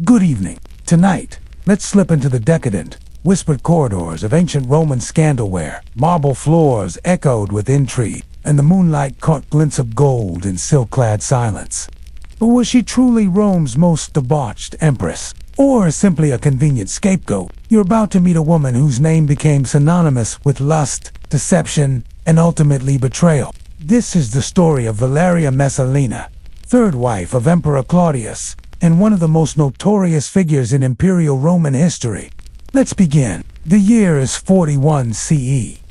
Good evening. Tonight, let's slip into the decadent, whispered corridors of ancient Roman scandalware. Marble floors echoed with intrigue, and the moonlight caught glints of gold in silk-clad silence. But was she truly Rome's most debauched empress? Or simply a convenient scapegoat? You're about to meet a woman whose name became synonymous with lust, deception, and ultimately betrayal. This is the story of Valeria Messalina, third wife of Emperor Claudius, and one of the most notorious figures in Imperial Roman history. Let's begin. The year is 41 CE.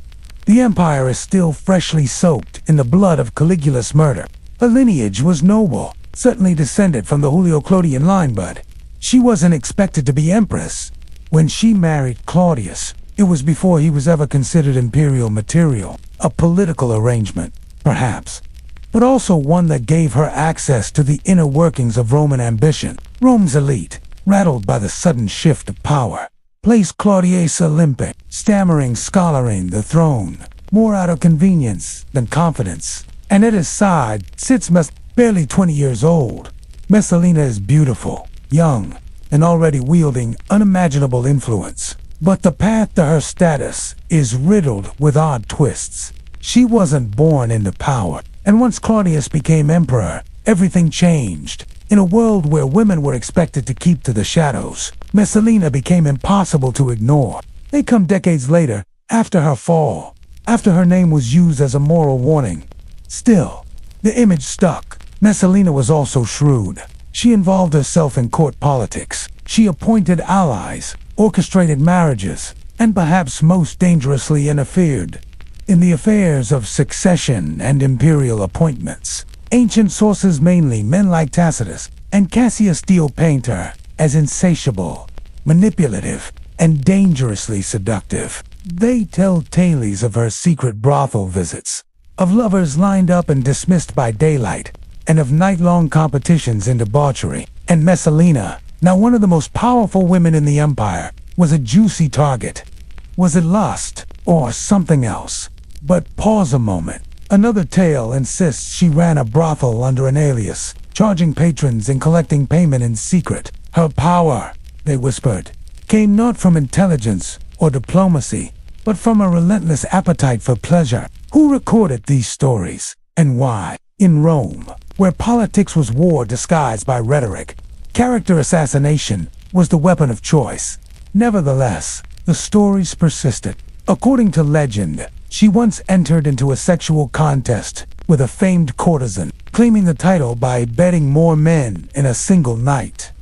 The empire is still freshly soaked in the blood of Caligula's murder. Her lineage was noble, certainly descended from the Julio-Claudian line, but she wasn't expected to be empress. When she married Claudius, it was before he was ever considered imperial material, a political arrangement, perhaps, but also one that gave her access to the inner workings of Roman ambition. Rome's elite, rattled by the sudden shift of power, placed Claudius Olympic, stammering scholaring the throne, more out of convenience than confidence. And at his side sits barely 20 years old. Messalina is beautiful, young, and already wielding unimaginable influence. But the path to her status is riddled with odd twists. She wasn't born into power, and once Claudius became emperor, everything changed. In a world where women were expected to keep to the shadows, Messalina became impossible to ignore. They come decades later, after her fall, after her name was used as a moral warning. Still, the image stuck. Messalina was also shrewd. She involved herself in court politics. She appointed allies, orchestrated marriages, and perhaps most dangerously interfered in the affairs of succession and imperial appointments. Ancient sources, mainly men like Tacitus and Cassius Dio, paint her as insatiable, manipulative, and dangerously seductive. They tell tales of her secret brothel visits, of lovers lined up and dismissed by daylight, and of night-long competitions in debauchery. And Messalina, now one of the most powerful women in the empire, was a juicy target. Was it lust or something else? But pause a moment. Another tale insists she ran a brothel under an alias, charging patrons and collecting payment in secret. Her power, they whispered, came not from intelligence or diplomacy, but from a relentless appetite for pleasure. Who recorded these stories, and why? In Rome, where politics was war disguised by rhetoric, character assassination was the weapon of choice. Nevertheless, the stories persisted. According to legend, she once entered into a sexual contest with a famed courtesan, claiming the title by bedding more men in a single night.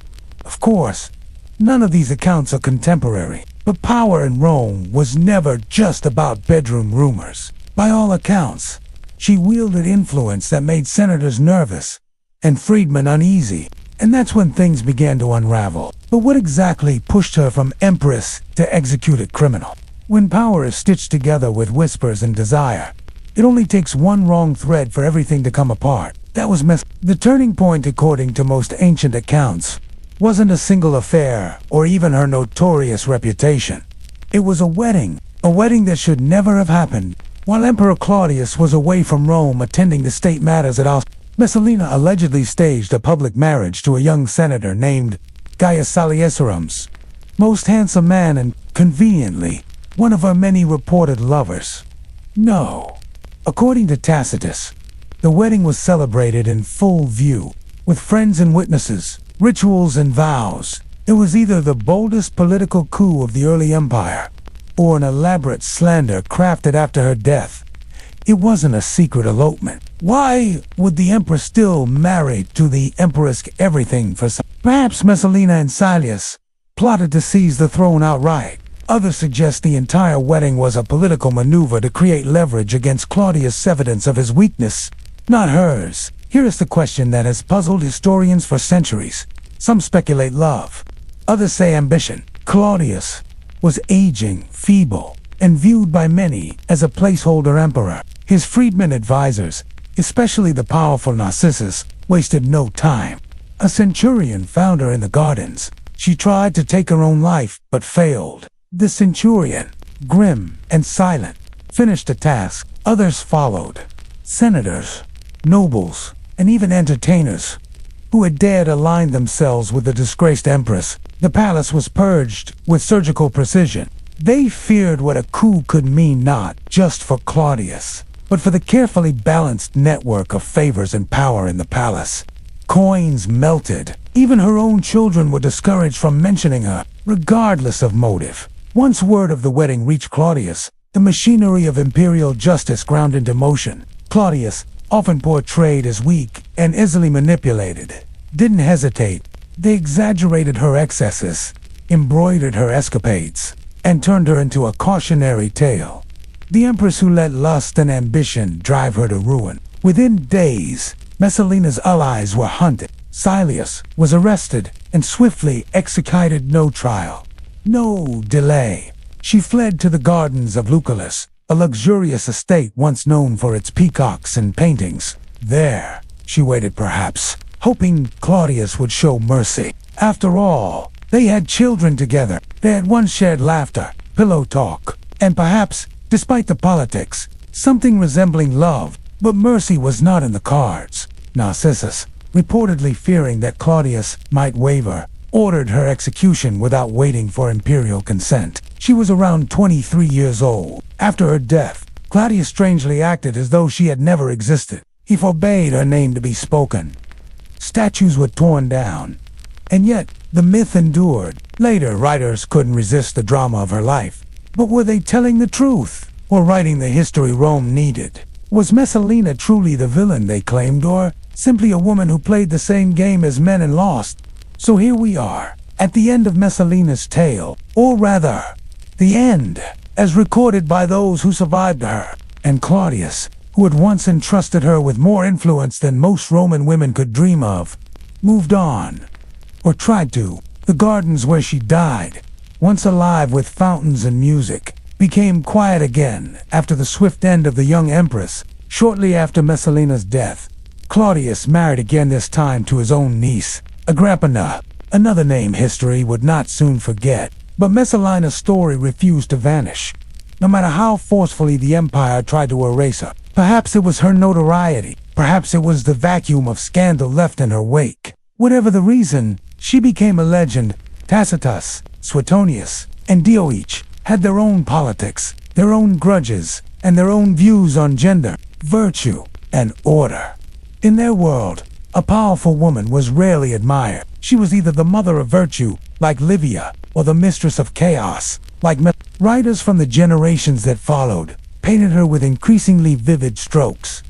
Of course, none of these accounts are contemporary, but power in Rome was never just about bedroom rumors. By all accounts, she wielded influence that made senators nervous and freedmen uneasy, and that's when things began to unravel. But what exactly pushed her from empress to executed criminal? When power is stitched together with whispers and desire, it only takes one wrong thread for everything to come apart. That was The turning point, according to most ancient accounts, wasn't a single affair or even her notorious reputation. It was a wedding that should never have happened. While Emperor Claudius was away from Rome attending to state matters at Messalina allegedly staged a public marriage to a young senator named Gaius Salieserums, most handsome man and, conveniently, one of her many reported lovers. No. According to Tacitus, the wedding was celebrated in full view, with friends and witnesses, rituals and vows. It was either the boldest political coup of the early empire, or an elaborate slander crafted after her death. It wasn't a secret elopement. Why would the empress still marry to the empress everything for some? Perhaps Messalina and Salius plotted to seize the throne outright. Others suggest the entire wedding was a political maneuver to create leverage against Claudius' evidence of his weakness, not hers. Here is the question that has puzzled historians for centuries. Some speculate love, others say ambition. Claudius was aging, feeble, and viewed by many as a placeholder emperor. His freedmen advisors, especially the powerful Narcissus, wasted no time. A centurion found her in the gardens. She tried to take her own life, but failed. The centurion, grim and silent, finished the task. Others followed. Senators, nobles, and even entertainers. who had dared align themselves with the disgraced empress. The palace was purged with surgical precision. They feared what a coup could mean, not just for Claudius, but for the carefully balanced network of favors and power in the palace. Coins melted. Even her own children were discouraged from mentioning her, regardless of motive. Once word of the wedding reached Claudius, the machinery of imperial justice ground into motion. Claudius, often portrayed as weak and easily manipulated, didn't hesitate. They exaggerated her excesses, embroidered her escapades, and turned her into a cautionary tale. The empress who let lust and ambition drive her to ruin. Within days, Messalina's allies were hunted. Silius was arrested and swiftly executed. No trial, no delay. She fled to the gardens of Lucullus, a luxurious estate once known for its peacocks and paintings. There, she waited, perhaps, hoping Claudius would show mercy. After all, they had children together. They had once shared laughter, pillow talk, and perhaps, despite the politics, something resembling love. But mercy was not in the cards. Narcissus, reportedly fearing that Claudius might waver, ordered her execution without waiting for imperial consent. She was around 23 years old. After her death, Claudius strangely acted as though she had never existed. He forbade her name to be spoken. Statues were torn down. And yet, the myth endured. Later, writers couldn't resist the drama of her life. But were they telling the truth, or writing the history Rome needed? Was Messalina truly the villain they claimed, or simply a woman who played the same game as men and lost? So here we are, at the end of Messalina's tale, or rather, the end, as recorded by those who survived her. And Claudius, who had once entrusted her with more influence than most Roman women could dream of, moved on, or tried to. The gardens where she died, once alive with fountains and music, became quiet again after the swift end of the young empress. Shortly after Messalina's death, Claudius married again, this time to his own niece, Agrippina, another name history would not soon forget. But Messalina's story refused to vanish, no matter how forcefully the empire tried to erase her. Perhaps it was her notoriety, perhaps it was the vacuum of scandal left in her wake. Whatever the reason, she became a legend. Tacitus, Suetonius, and Dio each had their own politics, their own grudges, and their own views on gender, virtue, and order. In their world, a powerful woman was rarely admired. She was either the mother of virtue, like Livia, or the mistress of chaos, like Writers from the generations that followed painted her with increasingly vivid strokes.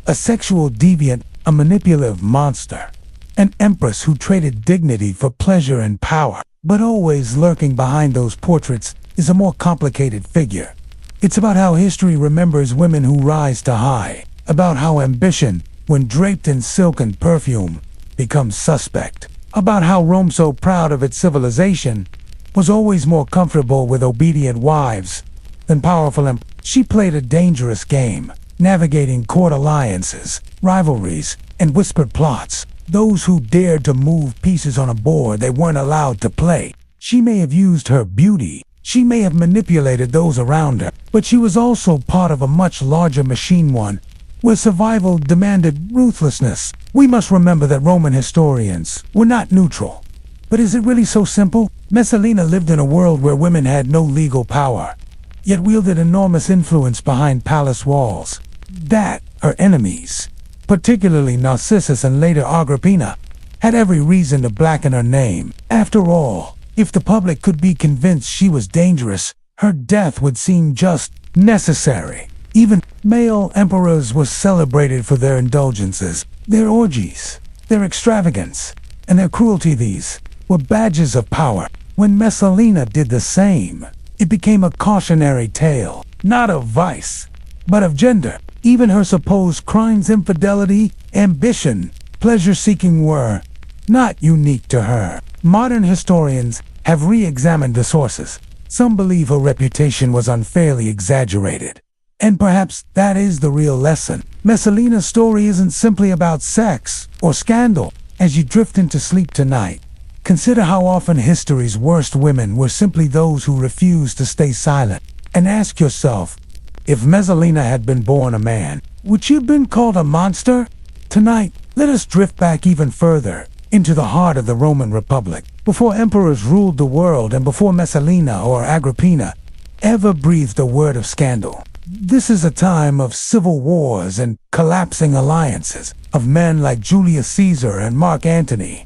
A sexual deviant, a manipulative monster, an empress who traded dignity for pleasure and power. But always lurking behind those portraits is a more complicated figure. It's about how history remembers women who rise to high, about how ambition, when draped in silk and perfume, becomes suspect, about how Rome, so proud of its civilization, was always more comfortable with obedient wives than powerful She played a dangerous game, navigating court alliances, rivalries, and whispered plots. Those who dared to move pieces on a board they weren't allowed to play. She may have used her beauty, she may have manipulated those around her, but she was also part of a much larger machine, one where survival demanded ruthlessness. We must remember that Roman historians were not neutral. But is it really so simple? Messalina lived in a world where women had no legal power, yet wielded enormous influence behind palace walls. That her enemies, particularly Narcissus and later Agrippina, had every reason to blacken her name. After all, if the public could be convinced she was dangerous, her death would seem just necessary. Even male emperors were celebrated for their indulgences, their orgies, their extravagance, and their cruelty. These were badges of power. When Messalina did the same, it became a cautionary tale, not of vice, but of gender. Even her supposed crimes, infidelity, ambition, pleasure-seeking, were not unique to her. Modern historians have re-examined the sources. Some believe her reputation was unfairly exaggerated. And perhaps that is the real lesson. Messalina's story isn't simply about sex or scandal. As you drift into sleep tonight, consider how often history's worst women were simply those who refused to stay silent. And ask yourself, if Messalina had been born a man, would she have been called a monster? Tonight, let us drift back even further into the heart of the Roman Republic, before emperors ruled the world and before Messalina or Agrippina ever breathed a word of scandal. This is a time of civil wars and collapsing alliances, of men like Julius Caesar and Mark Antony,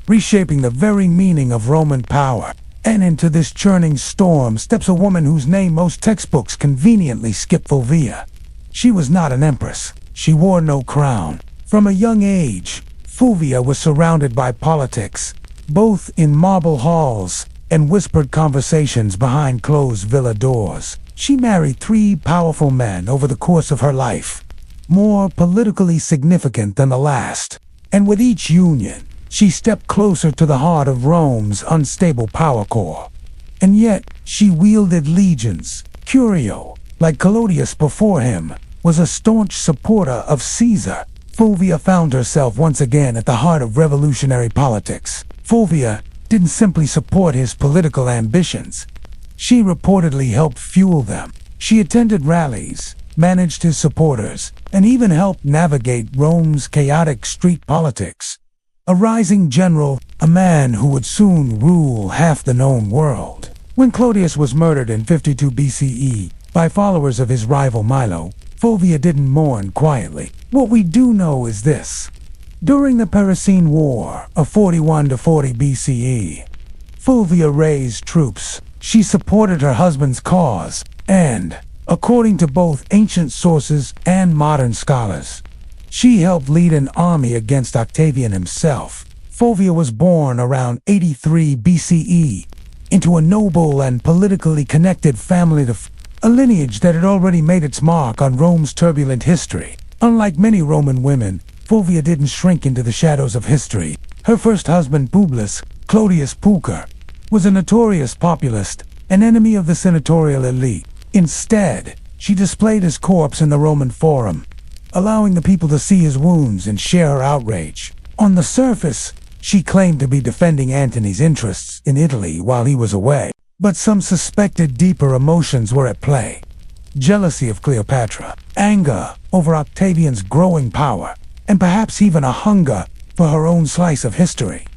reshaping the very meaning of Roman power. And into this churning storm steps a woman whose name most textbooks conveniently skip: Fulvia. She was not an empress. She wore no crown. From a young age, Fulvia was surrounded by politics, both in marble halls and whispered conversations behind closed villa doors. She married 3 powerful men over the course of her life, more politically significant than the last. And with each union, she stepped closer to the heart of Rome's unstable power core. And yet, she wielded legions. Curio, like Clodius before him, was a staunch supporter of Caesar. Fulvia found herself once again at the heart of revolutionary politics. Fulvia didn't simply support his political ambitions. She reportedly helped fuel them. She attended rallies, managed his supporters, and even helped navigate Rome's chaotic street politics. A rising general, a man who would soon rule half the known world. When Clodius was murdered in 52 BCE by followers of his rival Milo, Fulvia didn't mourn quietly. What we do know is this. During the Parisine War of 41 to 40 BCE, Fulvia raised troops. She supported her husband's cause, and, according to both ancient sources and modern scholars, she helped lead an army against Octavian himself. Fulvia was born around 83 BCE into a noble and politically connected family, a lineage that had already made its mark on Rome's turbulent history. Unlike many Roman women, Fulvia didn't shrink into the shadows of history. Her first husband, Publius Clodius Pulcher, was a notorious populist, an enemy of the senatorial elite. Instead, she displayed his corpse in the Roman Forum, allowing the people to see his wounds and share her outrage. On the surface, she claimed to be defending Antony's interests in Italy while he was away. But some suspected deeper emotions were at play. Jealousy of Cleopatra, anger over Octavian's growing power, and perhaps even a hunger for her own slice of history.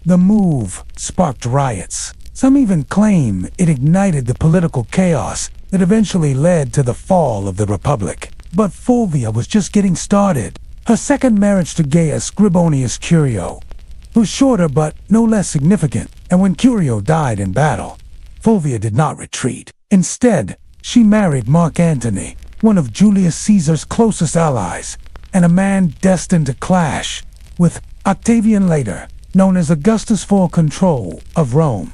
The move sparked riots. Some even claim it ignited the political chaos that eventually led to the fall of the Republic. But Fulvia was just getting started. Her second marriage to Gaius Scribonius Curio was shorter but no less significant, and when Curio died in battle, Fulvia did not retreat. Instead, she married Mark Antony, one of Julius Caesar's closest allies, and a man destined to clash with Octavian later, known as Augustus for control of Rome.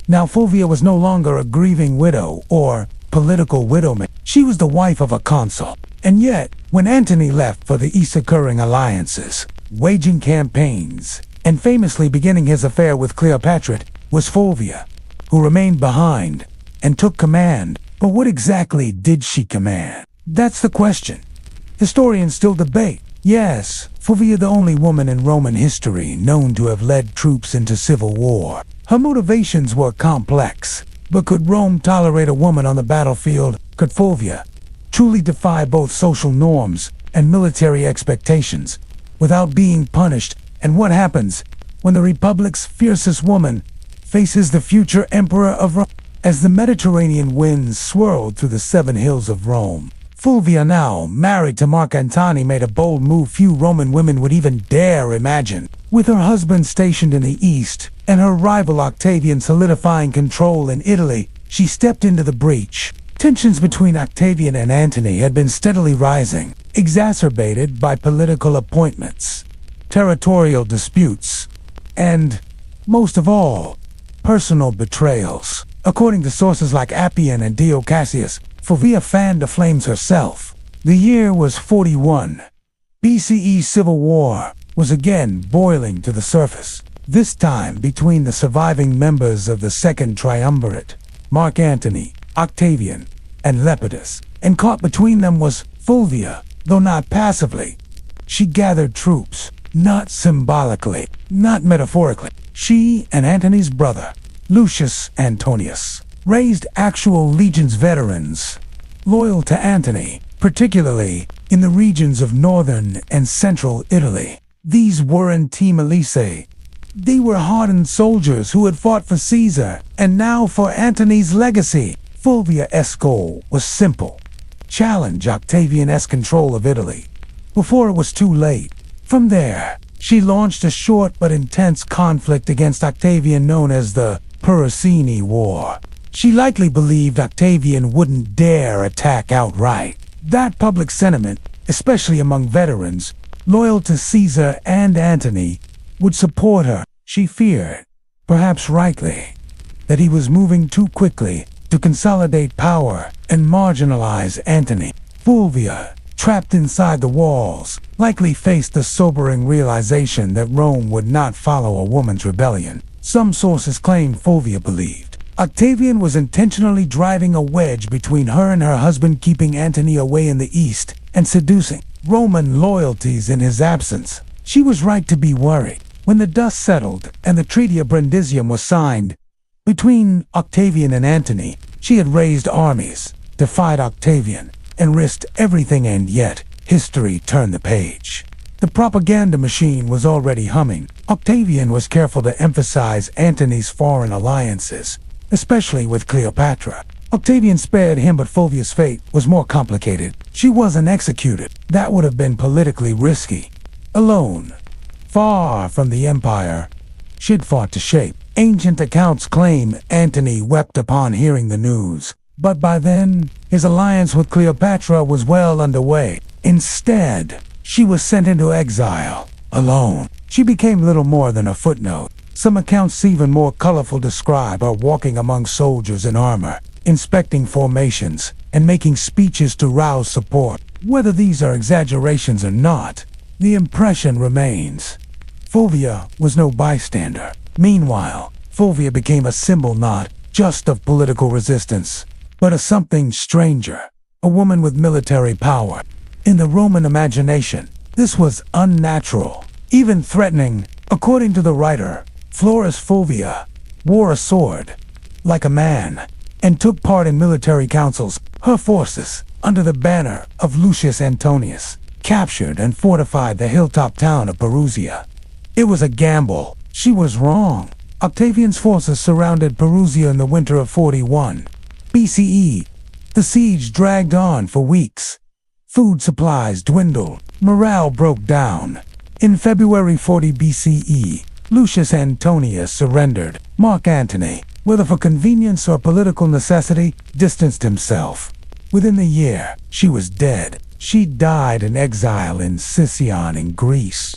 Now Fulvia was no longer a grieving widow or political widowman. She was the wife of a consul. And yet, when Antony left for the east-occurring alliances, waging campaigns, and famously beginning his affair with Cleopatra, was Fulvia, who remained behind and took command. But what exactly did she command? That's the question. Historians still debate. Yes, Fulvia, the only woman in Roman history known to have led troops into civil war. Her motivations were complex. But could Rome tolerate a woman on the battlefield? Could Fulvia truly defy both social norms and military expectations without being punished? And what happens when the Republic's fiercest woman faces the future emperor of Rome? As the Mediterranean winds swirled through the 7 hills of Rome, Fulvia, now married to Mark Antony, made a bold move few Roman women would even dare imagine. With her husband stationed in the east and her rival Octavian solidifying control in Italy, she stepped into the breach. Tensions between Octavian and Antony had been steadily rising, exacerbated by political appointments, territorial disputes, and, most of all, personal betrayals. According to sources like Appian and Dio Cassius, Fulvia fanned the flames herself. The year was 41. BCE civil war was again boiling to the surface, this time between the surviving members of the Second Triumvirate, Mark Antony, Octavian, and Lepidus. And caught between them was Fulvia, though not passively. She gathered troops, not symbolically, not metaphorically. She and Antony's brother, Lucius Antonius, raised actual legions veterans, loyal to Antony, particularly in the regions of northern and central Italy. These weren't Team Elise, They were hardened soldiers who had fought for Caesar and now for Antony's legacy. Fulvia's goal was simple: challenge Octavian's control of Italy before it was too late. From there, she launched a short but intense conflict against Octavian known as the Puriceni War. She likely believed Octavian wouldn't dare attack outright. That public sentiment, especially among veterans loyal to Caesar and Antony, would support her. She feared, perhaps rightly, that he was moving too quickly to consolidate power and marginalize Antony. Fulvia, trapped inside the walls, likely faced the sobering realization that Rome would not follow a woman's rebellion. Some sources claim Fulvia believed Octavian was intentionally driving a wedge between her and her husband, keeping Antony away in the east and seducing Roman loyalties in his absence. She was right to be worried. When the dust settled and the Treaty of Brundisium was signed between Octavian and Antony, she had raised armies to fight Octavian and risked everything, and yet history turned the page. The propaganda machine was already humming. Octavian was careful to emphasize Antony's foreign alliances, especially with Cleopatra. Octavian spared him, but Fulvia's fate was more complicated. She wasn't executed. That would have been politically risky. Alone, far from the empire she'd fought to shape. Ancient accounts claim Antony wept upon hearing the news, but by then, his alliance with Cleopatra was well underway. Instead, she was sent into exile, alone. She became little more than a footnote. Some accounts, even more colorful, describe her walking among soldiers in armor, inspecting formations, and making speeches to rouse support. Whether these are exaggerations or not, the impression remains. Fulvia was no bystander. Meanwhile, Fulvia became a symbol not just of political resistance, but of something stranger, a woman with military power. In the Roman imagination, this was unnatural, even threatening. According to the writer, Florus Fulvia wore a sword, like a man, and took part in military councils. Her forces, under the banner of Lucius Antonius, captured and fortified the hilltop town of Perusia. It was a gamble. She was wrong. Octavian's forces surrounded Perusia in the winter of 41 BCE. The siege dragged on for weeks. Food supplies dwindled. Morale broke down. In February 40 BCE, Lucius Antonius surrendered. Mark Antony, whether for convenience or political necessity, distanced himself. Within the year, she was dead. She died in exile in Sicyon in Greece.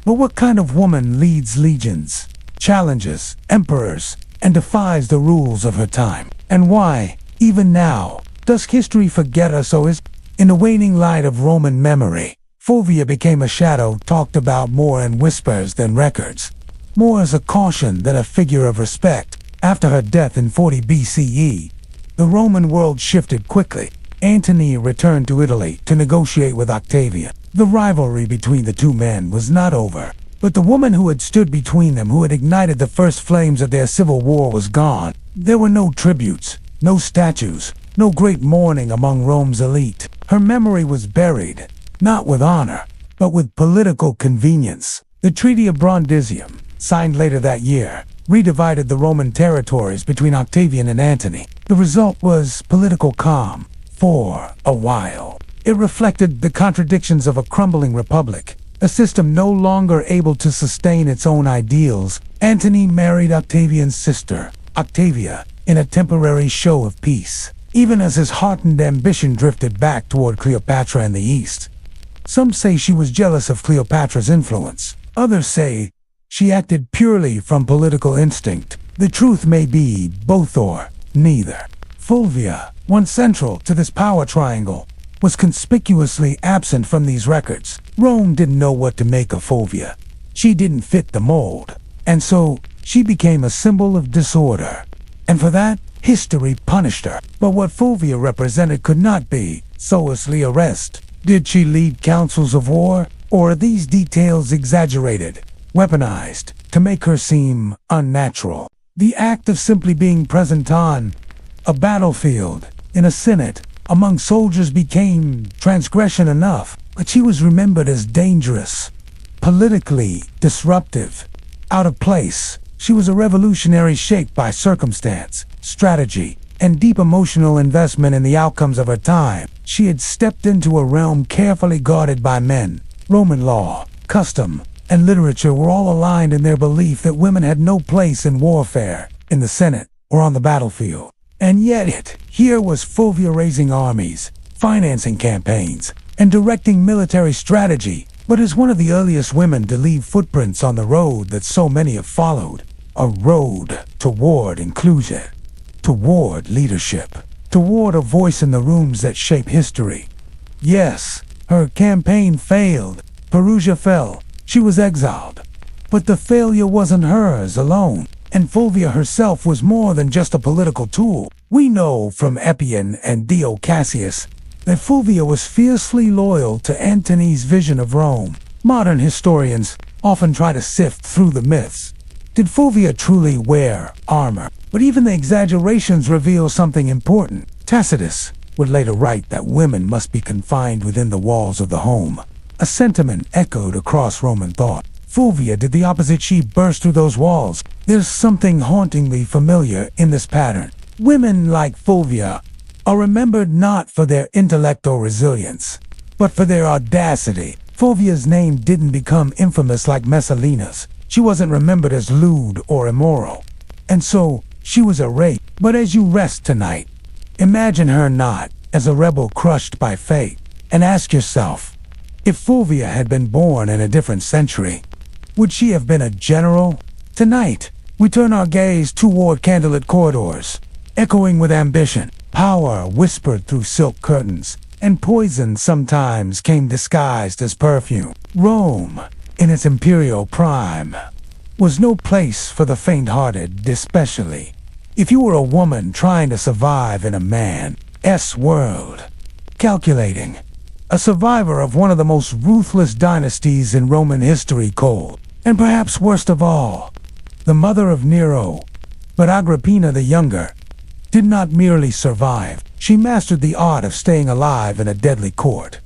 But what kind of woman leads legions, challenges emperors, and defies the rules of her time? And why, even now, does history forget her so? In the waning light of Roman memory, Fulvia became a shadow talked about more in whispers than records, more as a caution than a figure of respect. After her death in 40 BCE, the Roman world shifted quickly. Antony returned to Italy to negotiate with Octavian. The rivalry between the two men was not over, but the woman who had stood between them, who had ignited the first flames of their civil war, was gone. There were no tributes, no statues, no great mourning among Rome's elite. Her memory was buried, not with honor, but with political convenience. The Treaty of Brundisium, signed later that year, redivided the Roman territories between Octavian and Antony. The result was political calm for a while. It reflected the contradictions of a crumbling republic, a system no longer able to sustain its own ideals. Antony married Octavian's sister, Octavia, in a temporary show of peace, even as his hardened ambition drifted back toward Cleopatra in the east. Some say she was jealous of Cleopatra's influence. Others say she acted purely from political instinct. The truth may be both or neither. Fulvia, once central to this power triangle, was conspicuously absent from these records. Rome didn't know what to make of Fulvia. She didn't fit the mold, and so she became a symbol of disorder. And for that, history punished her. But what Fulvia represented could not be solely arrest. Did she lead councils of war, or are these details exaggerated, weaponized, to make her seem unnatural? The act of simply being present on a battlefield, in a senate, among soldiers became transgression enough, but she was remembered as dangerous, politically disruptive, out of place. She was a revolutionary shaped by circumstance, strategy, and deep emotional investment in the outcomes of her time. She had stepped into a realm carefully guarded by men. Roman law, custom, and literature were all aligned in their belief that women had no place in warfare, in the Senate, or on the battlefield. And yet, here was Fulvia raising armies, financing campaigns, and directing military strategy, but as one of the earliest women to leave footprints on the road that so many have followed. A road toward inclusion, toward leadership, toward a voice in the rooms that shape history. Yes, her campaign failed. Perugia fell. She was exiled. But the failure wasn't hers alone, and Fulvia herself was more than just a political tool. We know from Appian and Dio Cassius that Fulvia was fiercely loyal to Antony's vision of Rome. Modern historians often try to sift through the myths. Did Fulvia truly wear armor? But even the exaggerations reveal something important. Tacitus would later write that women must be confined within the walls of the home. A sentiment echoed across Roman thought. Fulvia did the opposite. She burst through those walls. There's something hauntingly familiar in this pattern. Women like Fulvia are remembered not for their intellect or resilience, but for their audacity. Fulvia's name didn't become infamous like Messalina's. She wasn't remembered as lewd or immoral, and so she was erased. But as you rest tonight, imagine her not as a rebel crushed by fate, and ask yourself, if Fulvia had been born in a different century, would she have been a general? Tonight, we turn our gaze toward candlelit corridors, echoing with ambition. Power whispered through silk curtains, and poison sometimes came disguised as perfume. Rome, in its imperial prime, was no place for the faint-hearted, especially if you were a woman trying to survive in a man's world. Calculating, a survivor of one of the most ruthless dynasties in Roman history, cold, and perhaps worst of all, the mother of Nero. But Agrippina the Younger did not merely survive. She mastered the art of staying alive in a deadly court.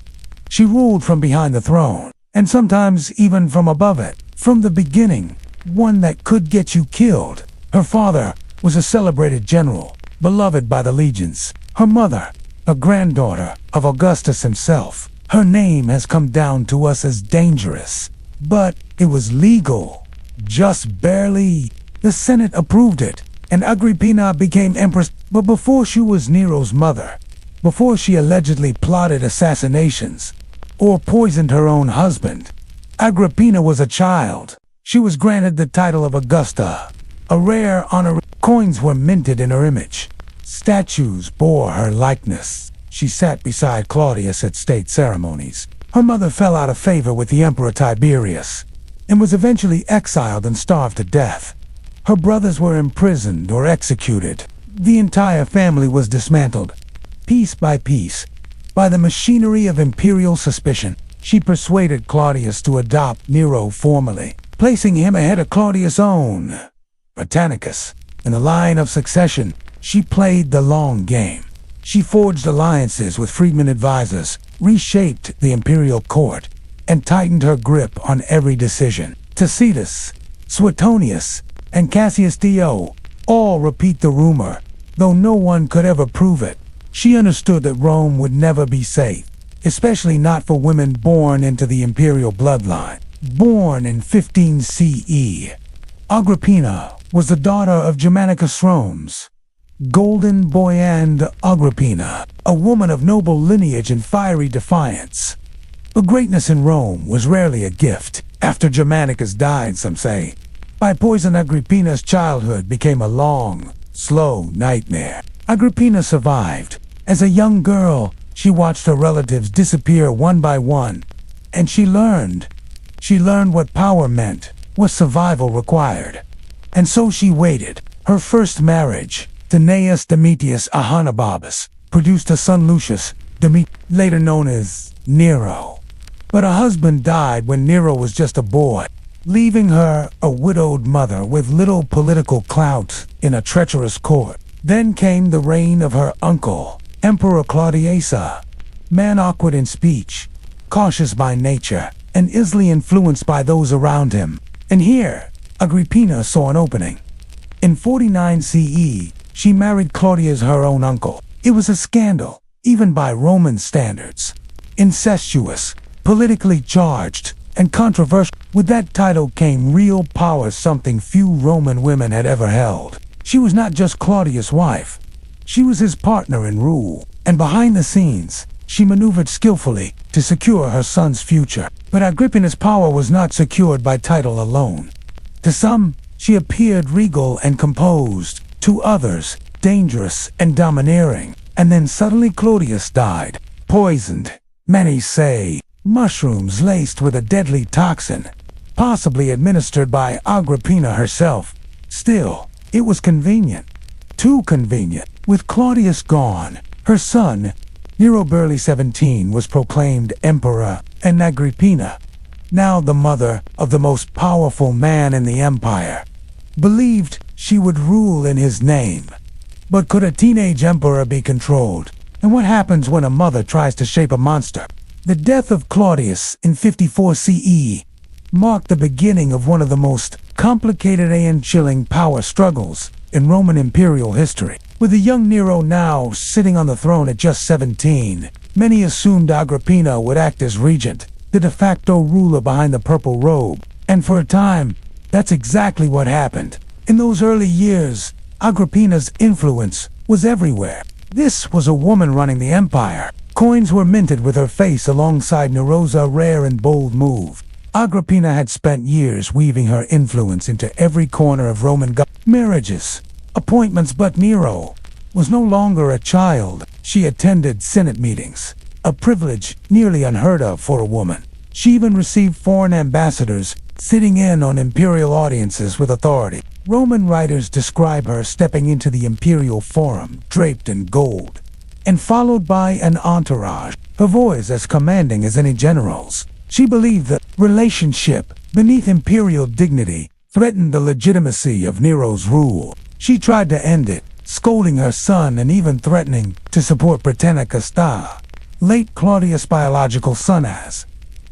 She ruled from behind the throne, and sometimes even from above it. From the beginning, one that could get you killed. Her father was a celebrated general, beloved by the legions. Her mother, a granddaughter of Augustus himself. Her name has come down to us as dangerous, but it was legal. Just barely. The Senate approved it, and Agrippina became empress. But before she was Nero's mother, before she allegedly plotted assassinations or poisoned her own husband, Agrippina was a child. She was granted the title of Augusta, a rare honor. Coins were minted in her image. Statues bore her likeness. She sat beside Claudius at state ceremonies. Her mother fell out of favor with the Emperor Tiberius and was eventually exiled and starved to death. Her brothers were imprisoned or executed. The entire family was dismantled, piece by piece, by the machinery of imperial suspicion. She persuaded Claudius to adopt Nero formally, placing him ahead of Claudius' own Britannicus. In the line of succession, she played the long game. She forged alliances with freedmen advisors, reshaped the imperial court, and tightened her grip on every decision. Tacitus, Suetonius, and Cassius Dio all repeat the rumor, though no one could ever prove it. She understood that Rome would never be safe, especially not for women born into the imperial bloodline. Born in 15 CE, Agrippina was the daughter of Germanicus Rome's Golden Boyand Agrippina, a woman of noble lineage and fiery defiance. But greatness in Rome was rarely a gift. After Germanicus died, some say, by poison, Agrippina's childhood became a long, slow nightmare. Agrippina survived. As a young girl, she watched her relatives disappear one by one, and she learned what power meant, what survival required. And so she waited. Her first marriage, to Gnaeus Domitius Ahenobarbus, produced a son Lucius, later known as Nero. But her husband died when Nero was just a boy, leaving her a widowed mother with little political clout in a treacherous court. Then came the reign of her uncle, Emperor Claudius, man awkward in speech, cautious by nature, and easily influenced by those around him. And here, Agrippina saw an opening. In 49 CE, she married Claudius, her own uncle. It was a scandal, even by Roman standards. Incestuous, politically charged, and controversial. With that title came real power, something few Roman women had ever held. She was not just Claudius' wife. She was his partner in rule, and behind the scenes, she maneuvered skillfully to secure her son's future. But Agrippina's power was not secured by title alone. To some, she appeared regal and composed. To others, dangerous and domineering. And then suddenly Claudius died, poisoned. Many say mushrooms laced with a deadly toxin, possibly administered by Agrippina herself. Still, it was convenient. Too convenient. With Claudius gone, her son, Nero, barely 17, was proclaimed emperor, and Agrippina, now the mother of the most powerful man in the empire, believed she would rule in his name. But could a teenage emperor be controlled? And what happens when a mother tries to shape a monster? The death of Claudius in 54 CE marked the beginning of one of the most complicated and chilling power struggles in Roman imperial history. With the young Nero now sitting on the throne at just 17, many assumed Agrippina would act as regent, the de facto ruler behind the purple robe. And for a time, that's exactly what happened. In those early years, Agrippina's influence was everywhere. This was a woman running the empire. Coins were minted with her face alongside Nero's rare and bold move. Agrippina had spent years weaving her influence into every corner of Roman marriages, appointments, but Nero was no longer a child. She attended Senate meetings, a privilege nearly unheard of for a woman. She even received foreign ambassadors, sitting in on imperial audiences with authority. Roman writers describe her stepping into the imperial forum, draped in gold, and followed by an entourage, her voice as commanding as any general's. She believed that relationship beneath imperial dignity threatened the legitimacy of Nero's rule. She tried to end it, scolding her son and even threatening to support Britannicus, late Claudius' biological son, as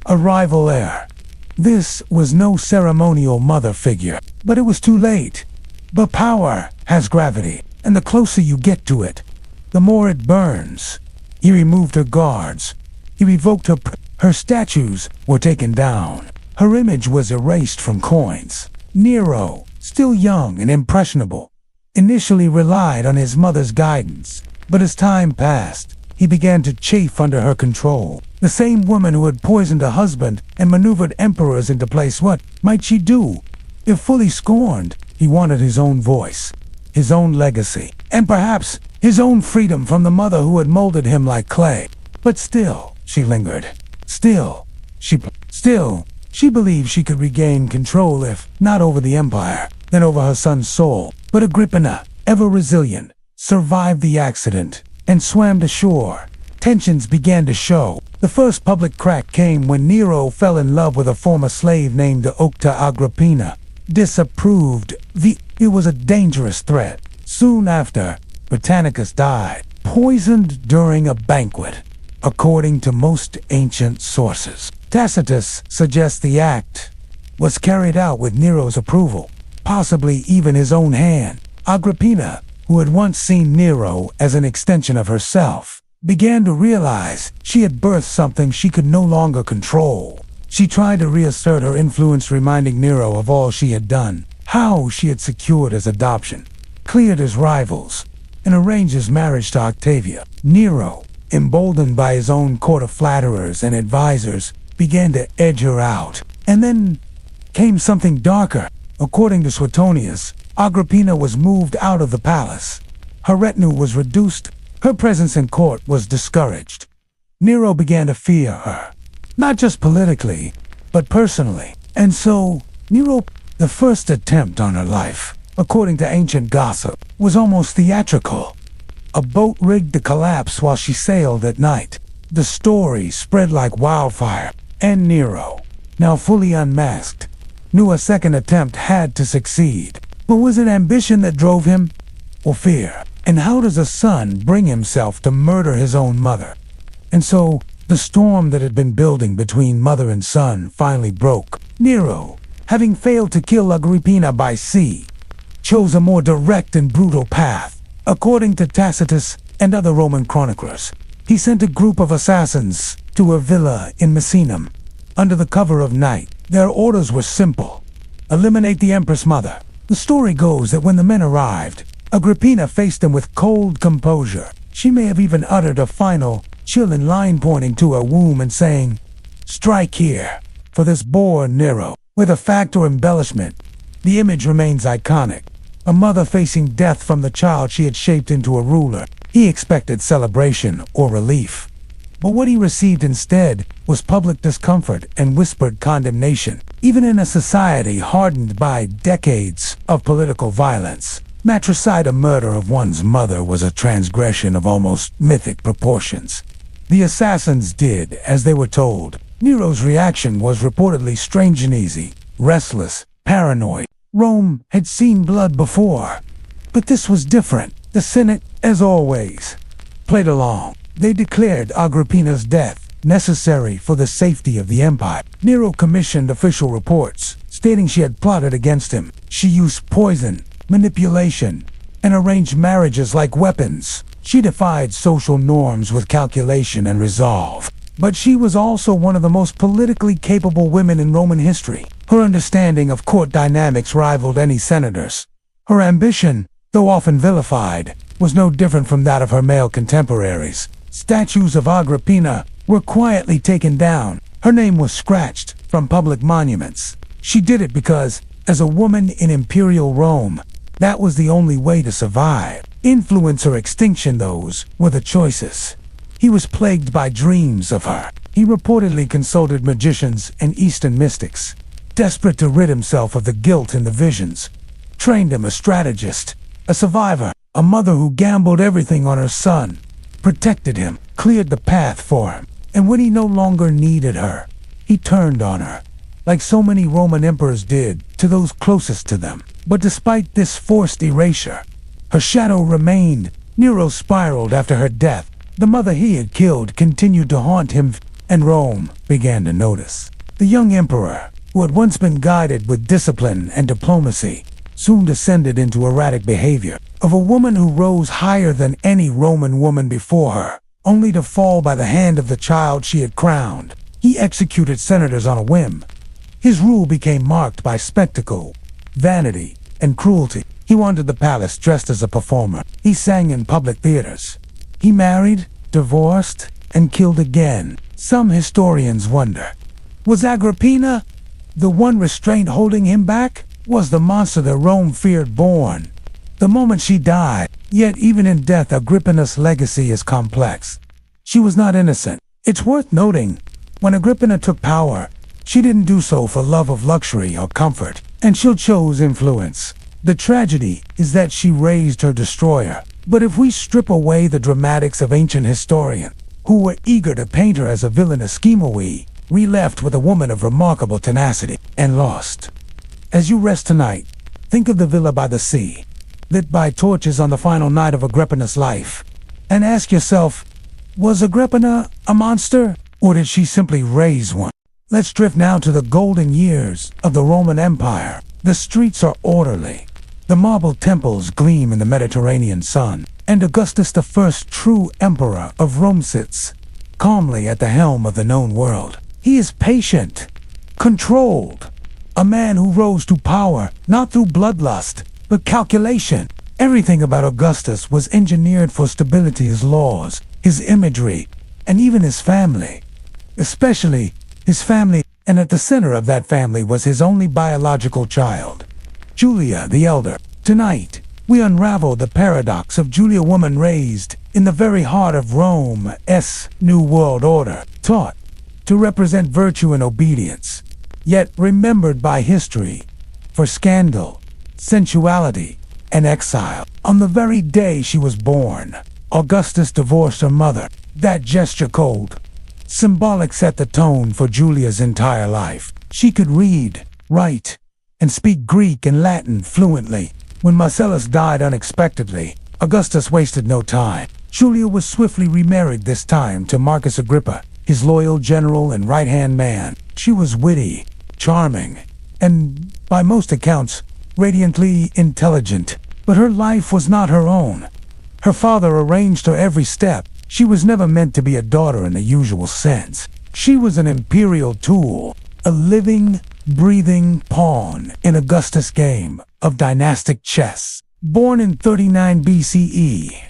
a rival heir. This was no ceremonial mother figure, but it was too late. But power has gravity, and the closer you get to it, the more it burns. He removed her guards. He revoked her statues were taken down. Her image was erased from coins. Nero, still young and impressionable, initially relied on his mother's guidance, but as time passed, he began to chafe under her control. The same woman who had poisoned a husband and maneuvered emperors into place. What might she do? If fully scorned, he wanted his own voice, his own legacy, and perhaps his own freedom from the mother who had molded him like clay. But still, she lingered. Still, she believed she could regain control, if not over the empire, then over her son's soul. But Agrippina, ever resilient, survived the accident and swam to shore. Tensions began to show. The first public crack came when Nero fell in love with a former slave named Octa. Agrippina disapproved. It was a dangerous threat. Soon after, Britannicus died, poisoned during a banquet, according to most ancient sources. Tacitus suggests the act was carried out with Nero's approval, possibly even his own hand. Agrippina, who had once seen Nero as an extension of herself, began to realize she had birthed something she could no longer control. She tried to reassert her influence, reminding Nero of all she had done, how she had secured his adoption, cleared his rivals, and arranged his marriage to Octavia. Nero, emboldened by his own court of flatterers and advisors, began to edge her out. And then came something darker. According to Suetonius, Agrippina was moved out of the palace. Her retinue was reduced. Her presence in court was discouraged. Nero began to fear her, not just politically, but personally. And so, Nero, the first attempt on her life, according to ancient gossip, was almost theatrical. A boat rigged to collapse while she sailed at night. The story spread like wildfire, and Nero, now fully unmasked, knew a second attempt had to succeed. But was it ambition that drove him, or fear? And how does a son bring himself to murder his own mother? And so, the storm that had been building between mother and son finally broke. Nero, having failed to kill Agrippina by sea, chose a more direct and brutal path. According to Tacitus and other Roman chroniclers, he sent a group of assassins to her villa in Misenum. Under the cover of night, their orders were simple: eliminate the Empress Mother. The story goes that when the men arrived, Agrippina faced them with cold composure. She may have even uttered a final, chilling line pointing to her womb and saying, "Strike here, for this bore Nero." With a fact or embellishment, the image remains iconic. A mother facing death from the child she had shaped into a ruler. He expected celebration or relief. But what he received instead was public discomfort and whispered condemnation. Even in a society hardened by decades of political violence, matricide, a murder of one's mother, was a transgression of almost mythic proportions. The assassins did as they were told. Nero's reaction was reportedly strange and easy, restless, paranoid. Rome had seen blood before, but this was different. The Senate, as always, played along. They declared Agrippina's death necessary for the safety of the empire. Nero commissioned official reports stating she had plotted against him. She used poison, manipulation, and arranged marriages like weapons. She defied social norms with calculation and resolve. But she was also one of the most politically capable women in Roman history. Her understanding of court dynamics rivaled any senator's. Her ambition, though often vilified, was no different from that of her male contemporaries. Statues of Agrippina were quietly taken down. Her name was scratched from public monuments. She did it because, as a woman in imperial Rome, that was the only way to survive. Influence or extinction, those were the choices. He was plagued by dreams of her. He reportedly consulted magicians and Eastern mystics, desperate to rid himself of the guilt in the visions. Trained him a strategist, a survivor, a mother who gambled everything on her son, protected him, cleared the path for him. And when he no longer needed her, he turned on her, like so many Roman emperors did to those closest to them. But despite this forced erasure, her shadow remained. Nero spiraled after her death. The mother he had killed continued to haunt him, and Rome began to notice. The young emperor, who had once been guided with discipline and diplomacy, soon descended into erratic behavior. Of a woman who rose higher than any Roman woman before her, only to fall by the hand of the child she had crowned. He executed senators on a whim. His rule became marked by spectacle, vanity, and cruelty. He wandered the palace dressed as a performer. He sang in public theaters. He married, divorced, and killed again. Some historians wonder, was Agrippina the one restraint holding him back? Was the monster that Rome feared born the moment she died? Yet even in death, Agrippina's legacy is complex. She was not innocent. It's worth noting, when Agrippina took power, she didn't do so for love of luxury or comfort, and she chose influence. The tragedy is that she raised her destroyer. But if we strip away the dramatics of ancient historians, who were eager to paint her as a villainous schemer, we left with a woman of remarkable tenacity and lost. As you rest tonight, think of the villa by the sea, lit by torches on the final night of Agrippina's life, and ask yourself, was Agrippina a monster, or did she simply raise one? Let's drift now to the golden years of the Roman Empire. The streets are orderly. The marble temples gleam in the Mediterranean sun, and Augustus, the first true emperor of Rome, sits calmly at the helm of the known world. He is patient, controlled, a man who rose to power not through bloodlust, but calculation. Everything about Augustus was engineered for stability: his laws, his imagery, and even his family. Especially his family, and at the center of that family was his only biological child, Julia the Elder. Tonight, we unravel the paradox of Julia, woman raised in the very heart of Rome's New World Order, taught to represent virtue and obedience, yet remembered by history for scandal, sensuality, and exile. On the very day she was born, Augustus divorced her mother. That gesture, cold, symbolic, set the tone for Julia's entire life. She could read, write, and speak Greek and Latin fluently. When Marcellus died unexpectedly, Augustus wasted no time. Julia was swiftly remarried, this time to Marcus Agrippa, his loyal general and right-hand man. She was witty, charming, and, by most accounts, radiantly intelligent. But her life was not her own. Her father arranged her every step. She was never meant to be a daughter in the usual sense. She was an imperial tool, a living, breathing pawn in Augustus' game of dynastic chess. Born in 39 BCE,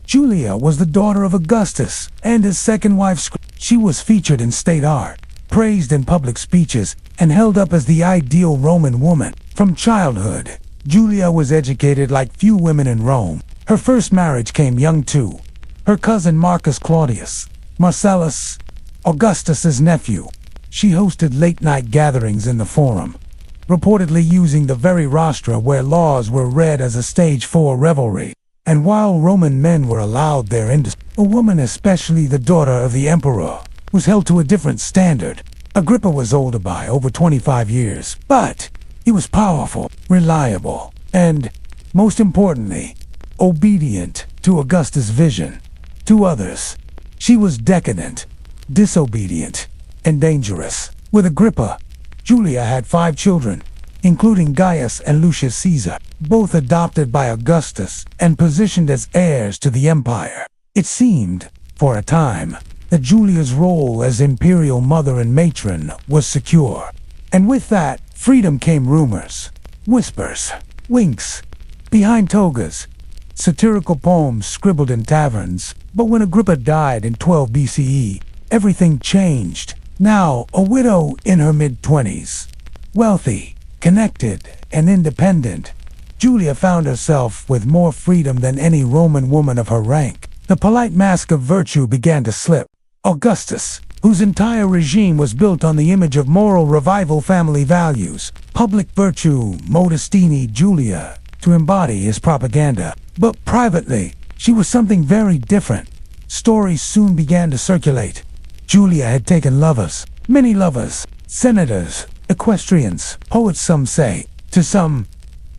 Julia was the daughter of Augustus and his second wife. She was featured in state art, praised in public speeches, and held up as the ideal Roman woman. From childhood, Julia was educated like few women in Rome. Her first marriage came young too. Her cousin Marcus Claudius, Marcellus, Augustus's nephew. She hosted late-night gatherings in the Forum, reportedly using the very rostra where laws were read as a stage for revelry. And while Roman men were allowed their industry, a woman, especially the daughter of the emperor, was held to a different standard. Agrippa was older by over 25 years, but he was powerful, reliable, and, most importantly, obedient to Augustus' vision. To others, she was decadent, disobedient, and dangerous. With Agrippa, Julia had 5 children, including Gaius and Lucius Caesar, both adopted by Augustus and positioned as heirs to the empire. It seemed, for a time, that Julia's role as imperial mother and matron was secure. And with that freedom came rumors, whispers, winks, behind togas, satirical poems scribbled in taverns. But when Agrippa died in 12 BCE, everything changed. Now a widow in her mid-20s, wealthy, connected, and independent, Julia found herself with more freedom than any Roman woman of her rank. The polite mask of virtue began to slip. Augustus, whose entire regime was built on the image of moral revival family values, public virtue, modestini Julia, to embody his propaganda. But privately, she was something very different. Stories soon began to circulate. Julia had taken lovers, many lovers, senators, equestrians, poets some say. To some,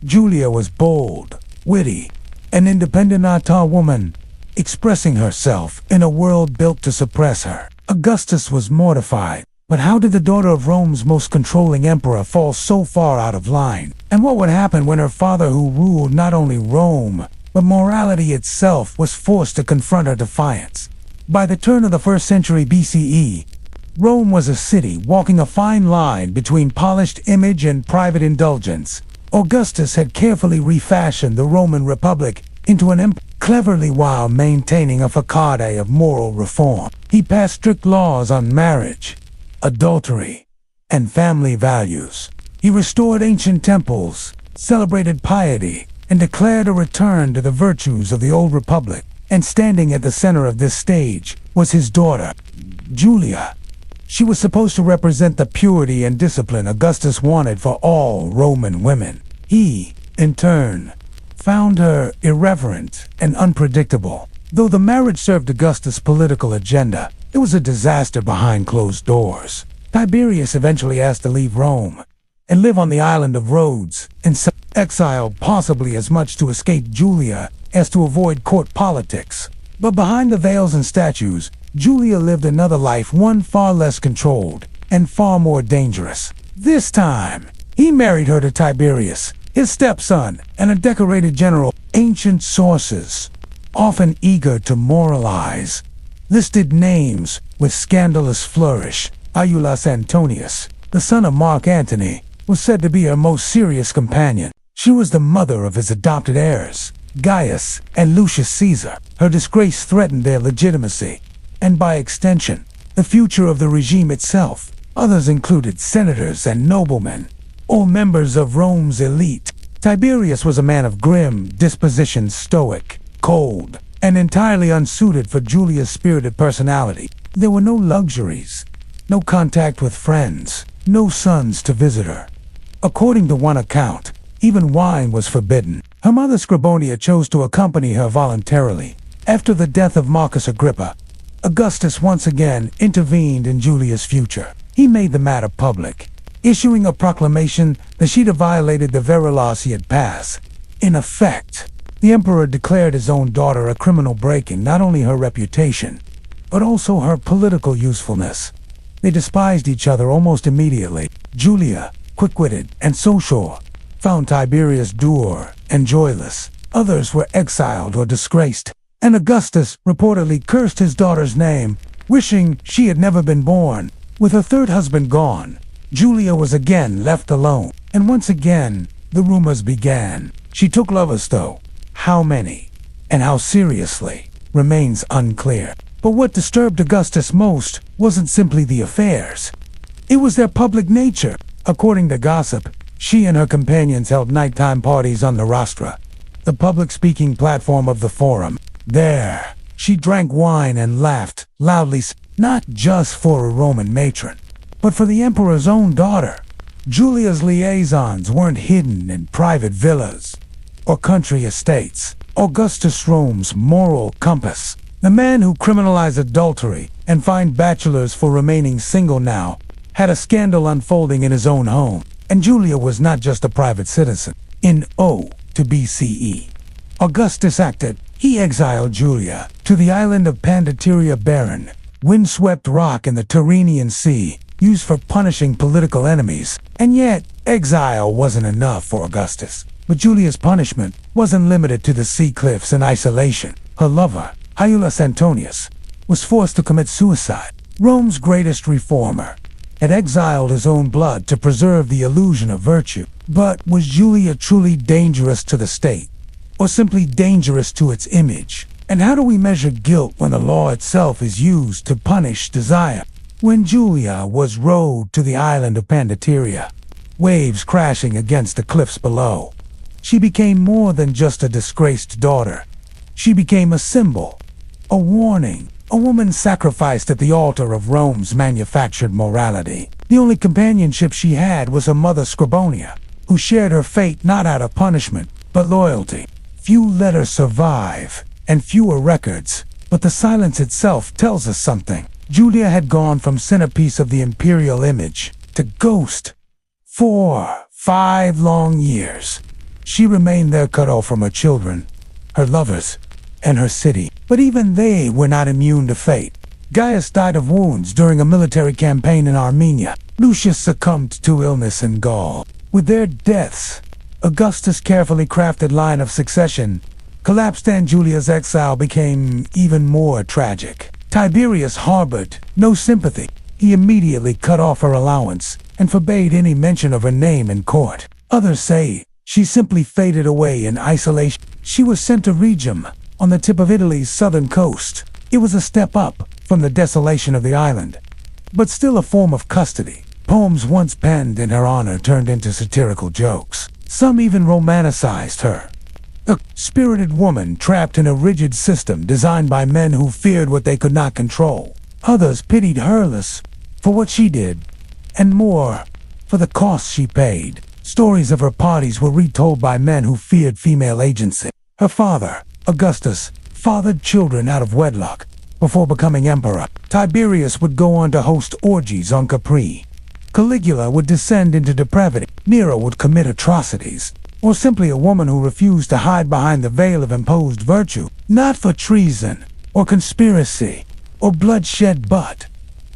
Julia was bold, witty, an independent woman, expressing herself in a world built to suppress her. Augustus was mortified. But how did the daughter of Rome's most controlling emperor fall so far out of line? And what would happen when her father, who ruled not only Rome, but morality itself, was forced to confront her defiance? By the turn of the 1st century BCE, Rome was a city walking a fine line between polished image and private indulgence. Augustus had carefully refashioned the Roman Republic into an empire, cleverly while maintaining a facade of moral reform. He passed strict laws on marriage, adultery, and family values. He restored ancient temples, celebrated piety, and declared a return to the virtues of the old republic. And standing at the center of this stage was his daughter, Julia. She was supposed to represent the purity and discipline Augustus wanted for all Roman women. He, in turn, found her irreverent and unpredictable. Though the marriage served Augustus' political agenda, it was a disaster behind closed doors. Tiberius eventually asked to leave Rome and live on the island of Rhodes in exile, possibly as much to escape Julia as to avoid court politics. But behind the veils and statues, Julia lived another life, one far less controlled and far more dangerous. This time, he married her to Tiberius, his stepson, and a decorated general. Ancient sources, often eager to moralize, listed names with scandalous flourish. Iulus Antonius, the son of Mark Antony, was said to be her most serious companion. She was the mother of his adopted heirs, Gaius and Lucius Caesar. Her disgrace threatened their legitimacy, and by extension, the future of the regime itself. Others included senators and noblemen, all members of Rome's elite. Tiberius was a man of grim disposition, stoic, cold, and entirely unsuited for Julia's spirited personality. There were no luxuries, no contact with friends, no sons to visit her. According to one account, even wine was forbidden. Her mother Scribonia chose to accompany her voluntarily. After the death of Marcus Agrippa, Augustus once again intervened in Julia's future. He made the matter public, issuing a proclamation that she'd violated the very laws he had passed. In effect, the emperor declared his own daughter a criminal, breaking not only her reputation, but also her political usefulness. They despised each other almost immediately. Julia, quick-witted and social, found Tiberius dour and joyless. Others were exiled or disgraced, and Augustus reportedly cursed his daughter's name, wishing she had never been born. With her third husband gone, Julia was again left alone, and once again the rumors began. She took lovers, though. How many, and how seriously, remains unclear. But what disturbed Augustus most wasn't simply the affairs. It was their public nature. According to gossip, she and her companions held nighttime parties on the rostra, the public speaking platform of the forum. There, she drank wine and laughed loudly, not just for a Roman matron, but for the emperor's own daughter. Julia's liaisons weren't hidden in private villas or country estates. Augustus Rome's moral compass, the man who criminalized adultery and fined bachelors for remaining single now, had a scandal unfolding in his own home. And Julia was not just a private citizen. In O to BCE, Augustus acted. He exiled Julia to the island of Pandateria, barren, windswept rock in the Tyrrhenian Sea, used for punishing political enemies. And yet, exile wasn't enough for Augustus. But Julia's punishment wasn't limited to the sea cliffs and isolation. Her lover, Iulus Antonius, was forced to commit suicide. Rome's greatest reformer had exiled his own blood to preserve the illusion of virtue. But was Julia truly dangerous to the state, or simply dangerous to its image? And how do we measure guilt when the law itself is used to punish desire? When Julia was rowed to the island of Pandateria, waves crashing against the cliffs below, she became more than just a disgraced daughter. She became a symbol, a warning, a woman sacrificed at the altar of Rome's manufactured morality. The only companionship she had was her mother Scribonia, who shared her fate not out of punishment, but loyalty. Few letters survive, and fewer records, but the silence itself tells us something. Julia had gone from centerpiece of the imperial image to ghost. 5 long years. She remained there, cut off from her children, her lovers, and her city. But even they were not immune to fate. Gaius died of wounds during a military campaign in Armenia. Lucius succumbed to illness in Gaul. With their deaths, Augustus' carefully crafted line of succession collapsed, and Julia's exile became even more tragic. Tiberius harbored no sympathy. He immediately cut off her allowance and forbade any mention of her name in court. Others say she simply faded away in isolation. She was sent to Rhegium, on the tip of Italy's southern coast. It was a step up from the desolation of the island, but still a form of custody. Poems once penned in her honor turned into satirical jokes. Some even romanticized her. A spirited woman trapped in a rigid system designed by men who feared what they could not control. Others pitied her less for what she did, and more for the cost she paid. Stories of her parties were retold by men who feared female agency. Her father, Augustus, fathered children out of wedlock. Before becoming emperor, Tiberius would go on to host orgies on Capri. Caligula would descend into depravity. Nero would commit atrocities. Or simply a woman who refused to hide behind the veil of imposed virtue, not for treason, or conspiracy, or bloodshed, but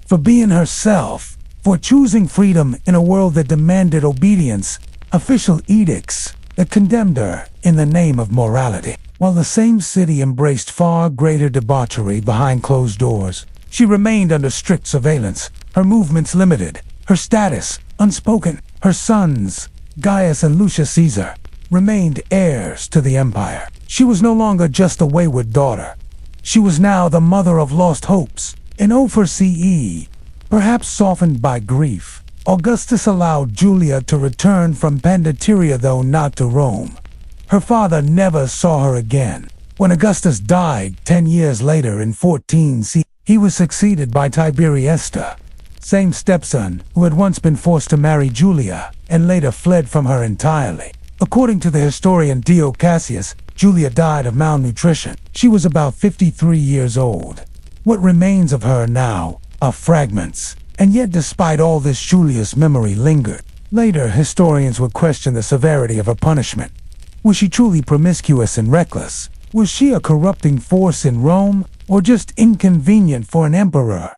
for being herself, for choosing freedom in a world that demanded obedience, official edicts that condemned her in the name of morality. While the same city embraced far greater debauchery behind closed doors, she remained under strict surveillance, her movements limited, her status unspoken. Her sons, Gaius and Lucius Caesar, remained heirs to the empire. She was no longer just a wayward daughter. She was now the mother of lost hopes. In O for CE, perhaps softened by grief, Augustus allowed Julia to return from Pandateria, though not to Rome. Her father never saw her again. When Augustus died 10 years later in 14 CE, he was succeeded by Tiberius, same stepson who had once been forced to marry Julia and later fled from her entirely. According to the historian Dio Cassius, Julia died of malnutrition. She was about 53 years old. What remains of her now are fragments, and yet despite all this, Julia's memory lingered. Later, historians would question the severity of her punishment. Was she truly promiscuous and reckless? Was she a corrupting force in Rome, or just inconvenient for an emperor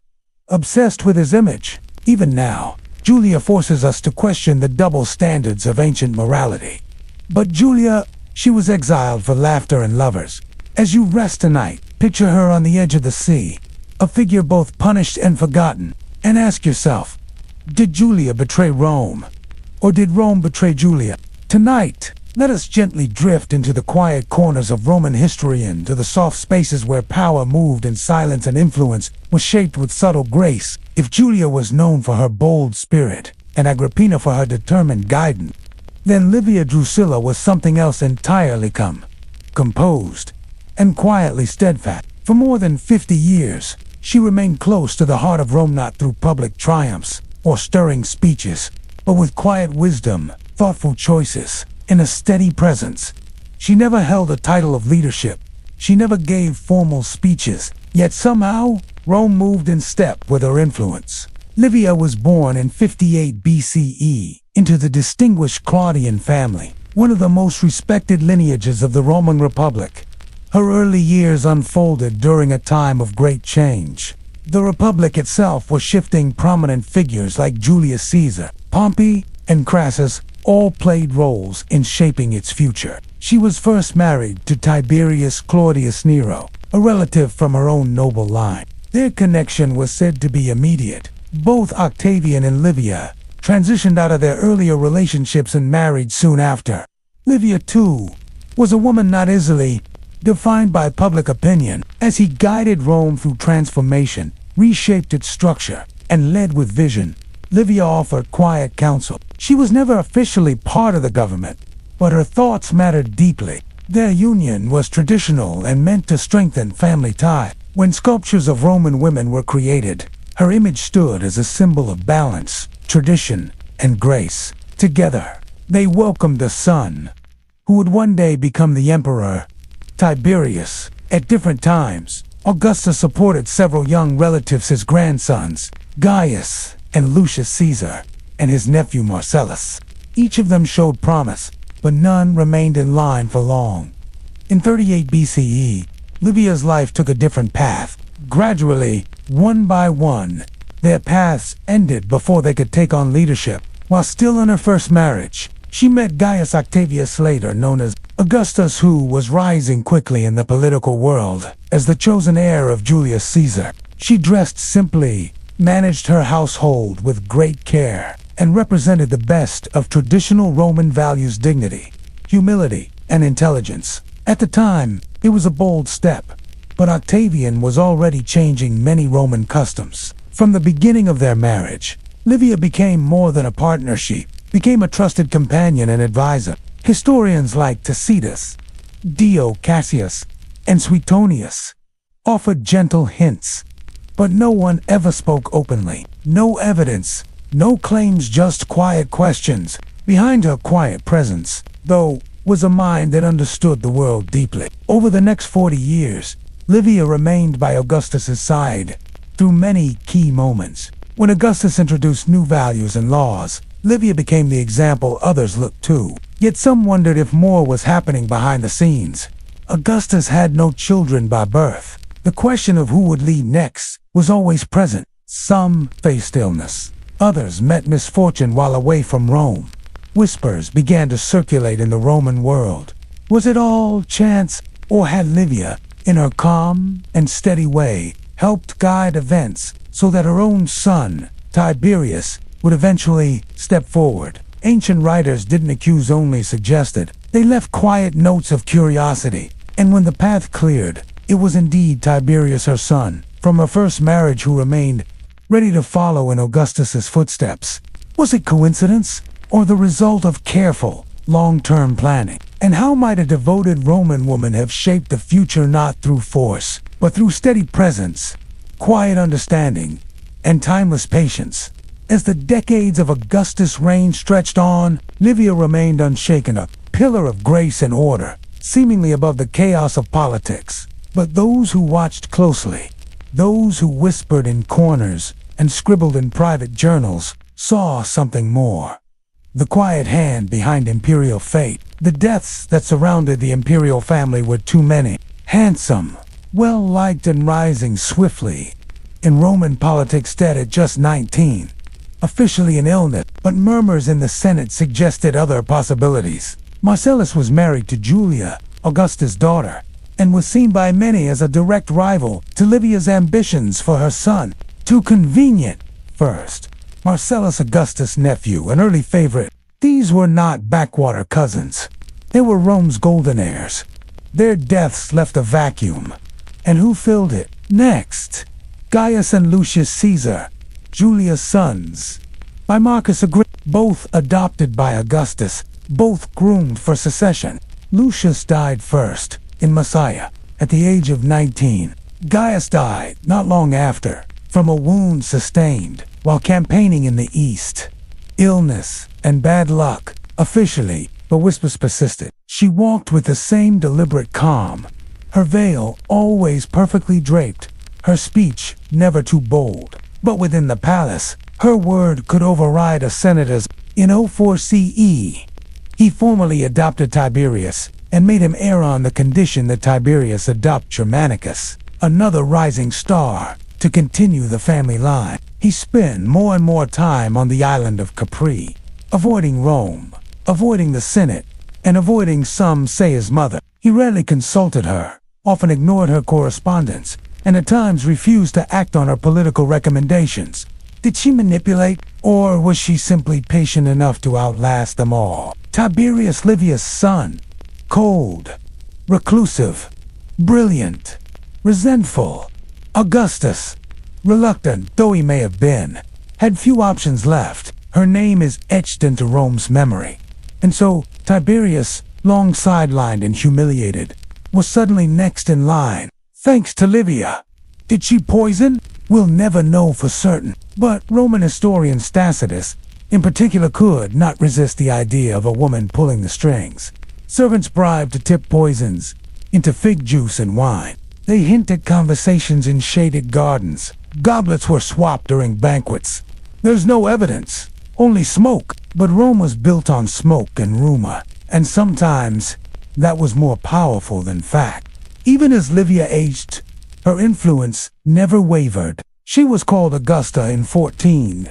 obsessed with his image? Even now, Julia forces us to question the double standards of ancient morality. But Julia, she was exiled for laughter and lovers. As you rest tonight, picture her on the edge of the sea, a figure both punished and forgotten, and ask yourself, did Julia betray Rome? Or did Rome betray Julia? Tonight, let us gently drift into the quiet corners of Roman history and to the soft spaces where power moved in silence and influence was shaped with subtle grace. If Julia was known for her bold spirit, and Agrippina for her determined guidance, then Livia Drusilla was something else entirely composed, and quietly steadfast. For more than 50 years, she remained close to the heart of Rome, not through public triumphs or stirring speeches, but with quiet wisdom, thoughtful choices, and a steady presence. She never held a title of leadership. She never gave formal speeches, yet somehow Rome moved in step with her influence. Livia was born in 58 BCE into the distinguished Claudian family, one of the most respected lineages of the Roman Republic. Her early years unfolded during a time of great change. The Republic itself was shifting. Prominent figures like Julius Caesar, Pompey, and Crassus all played roles in shaping its future. She was first married to Tiberius Claudius Nero, a relative from her own noble line. Their connection was said to be immediate. Both Octavian and Livia transitioned out of their earlier relationships and married soon after. Livia, too, was a woman not easily defined by public opinion, as he guided Rome through transformation, reshaped its structure, and led with vision. Livia offered quiet counsel. She was never officially part of the government, but her thoughts mattered deeply. Their union was traditional and meant to strengthen family ties. When sculptures of Roman women were created, her image stood as a symbol of balance, tradition, and grace. Together, they welcomed the son, who would one day become the emperor, Tiberius. At different times, Augustus supported several young relatives, his grandsons, Gaius and Lucius Caesar, and his nephew Marcellus. Each of them showed promise, but none remained in line for long. In 38 BCE, Livia's life took a different path. Gradually, one by one, their paths ended before they could take on leadership. While still in her first marriage, she met Gaius Octavius, later known as Augustus, who was rising quickly in the political world as the chosen heir of Julius Caesar. She dressed simply, managed her household with great care, and represented the best of traditional Roman values: dignity, humility, and intelligence. At the time, it was a bold step, but Octavian was already changing many Roman customs. From the beginning of their marriage, Livia became more than a partner. She became a trusted companion and advisor. Historians like Tacitus, Dio Cassius, and Suetonius offered gentle hints, but no one ever spoke openly. No evidence, no claims, just quiet questions. Behind her quiet presence, though, was a mind that understood the world deeply. Over the next 40 years, Livia remained by Augustus's side through many key moments. When Augustus introduced new values and laws, Livia became the example others looked to. Yet some wondered if more was happening behind the scenes. Augustus had no children by birth. The question of who would lead next was always present. Some faced illness. Others met misfortune while away from Rome. Whispers began to circulate in the Roman world. Was it all chance, or had Livia, in her calm and steady way, helped guide events so that her own son, Tiberius, would eventually step forward? Ancient writers didn't accuse, only suggested. They left quiet notes of curiosity, and when the path cleared, it was indeed Tiberius, her son, from her first marriage, who remained ready to follow in Augustus's footsteps. Was it coincidence, or the result of careful, long-term planning? And how might a devoted Roman woman have shaped the future, not through force, but through steady presence, quiet understanding, and timeless patience? As the decades of Augustus' reign stretched on, Livia remained unshaken, a pillar of grace and order, seemingly above the chaos of politics. But those who watched closely, those who whispered in corners and scribbled in private journals, saw something more. The quiet hand behind imperial fate. The deaths that surrounded the imperial family were too many. Handsome, well-liked, and rising swiftly in Roman politics, dead at just 19. officially an illness, but murmurs in the Senate suggested other possibilities. Marcellus was married to Julia, Augustus' daughter, and was seen by many as a direct rival to Livia's ambitions for her son. Too convenient. First, Marcellus Augustus' nephew, an early favorite. These were not backwater cousins. They were Rome's golden heirs. Their deaths left a vacuum. And who filled it? Next, Gaius and Lucius Caesar, Julia's sons, by Marcus Agrippa, both adopted by Augustus, both groomed for succession. Lucius died first, in Messiah, at the age of 19. Gaius died not long after, from a wound sustained while campaigning in the East. Illness and bad luck, officially, but whispers persisted. She walked with the same deliberate calm, her veil always perfectly draped, her speech never too bold. But within the palace, her word could override a senator's. In 04 CE, he formally adopted Tiberius and made him heir on the condition that Tiberius adopt Germanicus, another rising star, to continue the family line. He spent more and more time on the island of Capri, avoiding Rome, avoiding the Senate, and avoiding, some say, his mother. He rarely consulted her, often ignored her correspondence, and at times refused to act on her political recommendations. Did she manipulate, or was she simply patient enough to outlast them all? Tiberius, Livia's son, cold, reclusive, brilliant, resentful. Augustus, reluctant though he may have been, had few options left. Her name is etched into Rome's memory. And so Tiberius, long sidelined and humiliated, was suddenly next in line. Thanks to Livia. Did she poison? We'll never know for certain. But Roman historian Tacitus, in particular, could not resist the idea of a woman pulling the strings. Servants bribed to tip poisons into fig juice and wine. They hint at conversations in shaded gardens. Goblets were swapped during banquets. There's no evidence, only smoke. But Rome was built on smoke and rumor, and sometimes that was more powerful than fact. Even as Livia aged, her influence never wavered. She was called Augusta in 14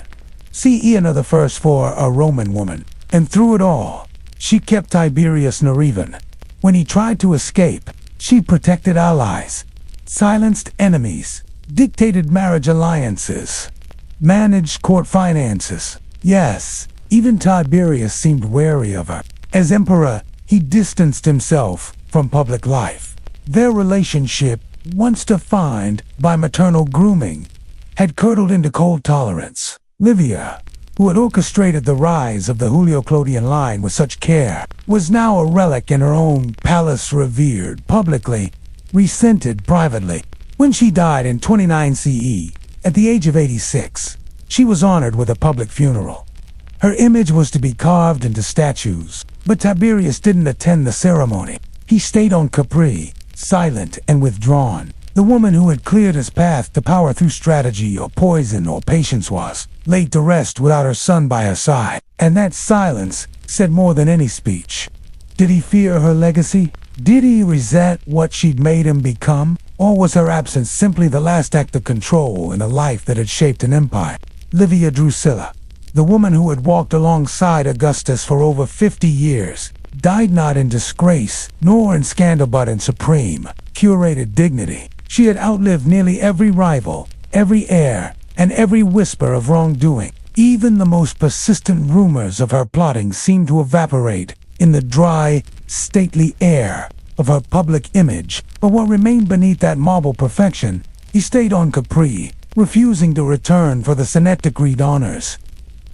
CE, another first for a Roman woman, and through it all, she kept Tiberius Nerevan. When he tried to escape, she protected allies, silenced enemies, dictated marriage alliances, managed court finances. Yes, even Tiberius seemed wary of her. As emperor, he distanced himself from public life. Their relationship, once defined by maternal grooming, had curdled into cold tolerance. Livia, who had orchestrated the rise of the Julio-Claudian line with such care, was now a relic in her own palace, revered publicly, resented privately. When she died in 29 CE, at the age of 86, she was honored with a public funeral. Her image was to be carved into statues, but Tiberius didn't attend the ceremony. He stayed on Capri, silent and withdrawn. The woman who had cleared his path to power through strategy or poison or patience was laid to rest without her son by her side, and that silence said more than any speech. Did he fear her legacy? Did he resent what she'd made him become? Or was her absence simply the last act of control in a life that had shaped an empire? Livia Drusilla, the woman who had walked alongside Augustus for over 50 years, died not in disgrace, nor in scandal, but in supreme, curated dignity. She had outlived nearly every rival, every heir, and every whisper of wrongdoing. Even the most persistent rumors of her plotting seemed to evaporate in the dry, stately air of her public image. But what remained beneath that marble perfection? He stayed on Capri, refusing to return for the Senate-decreed honors.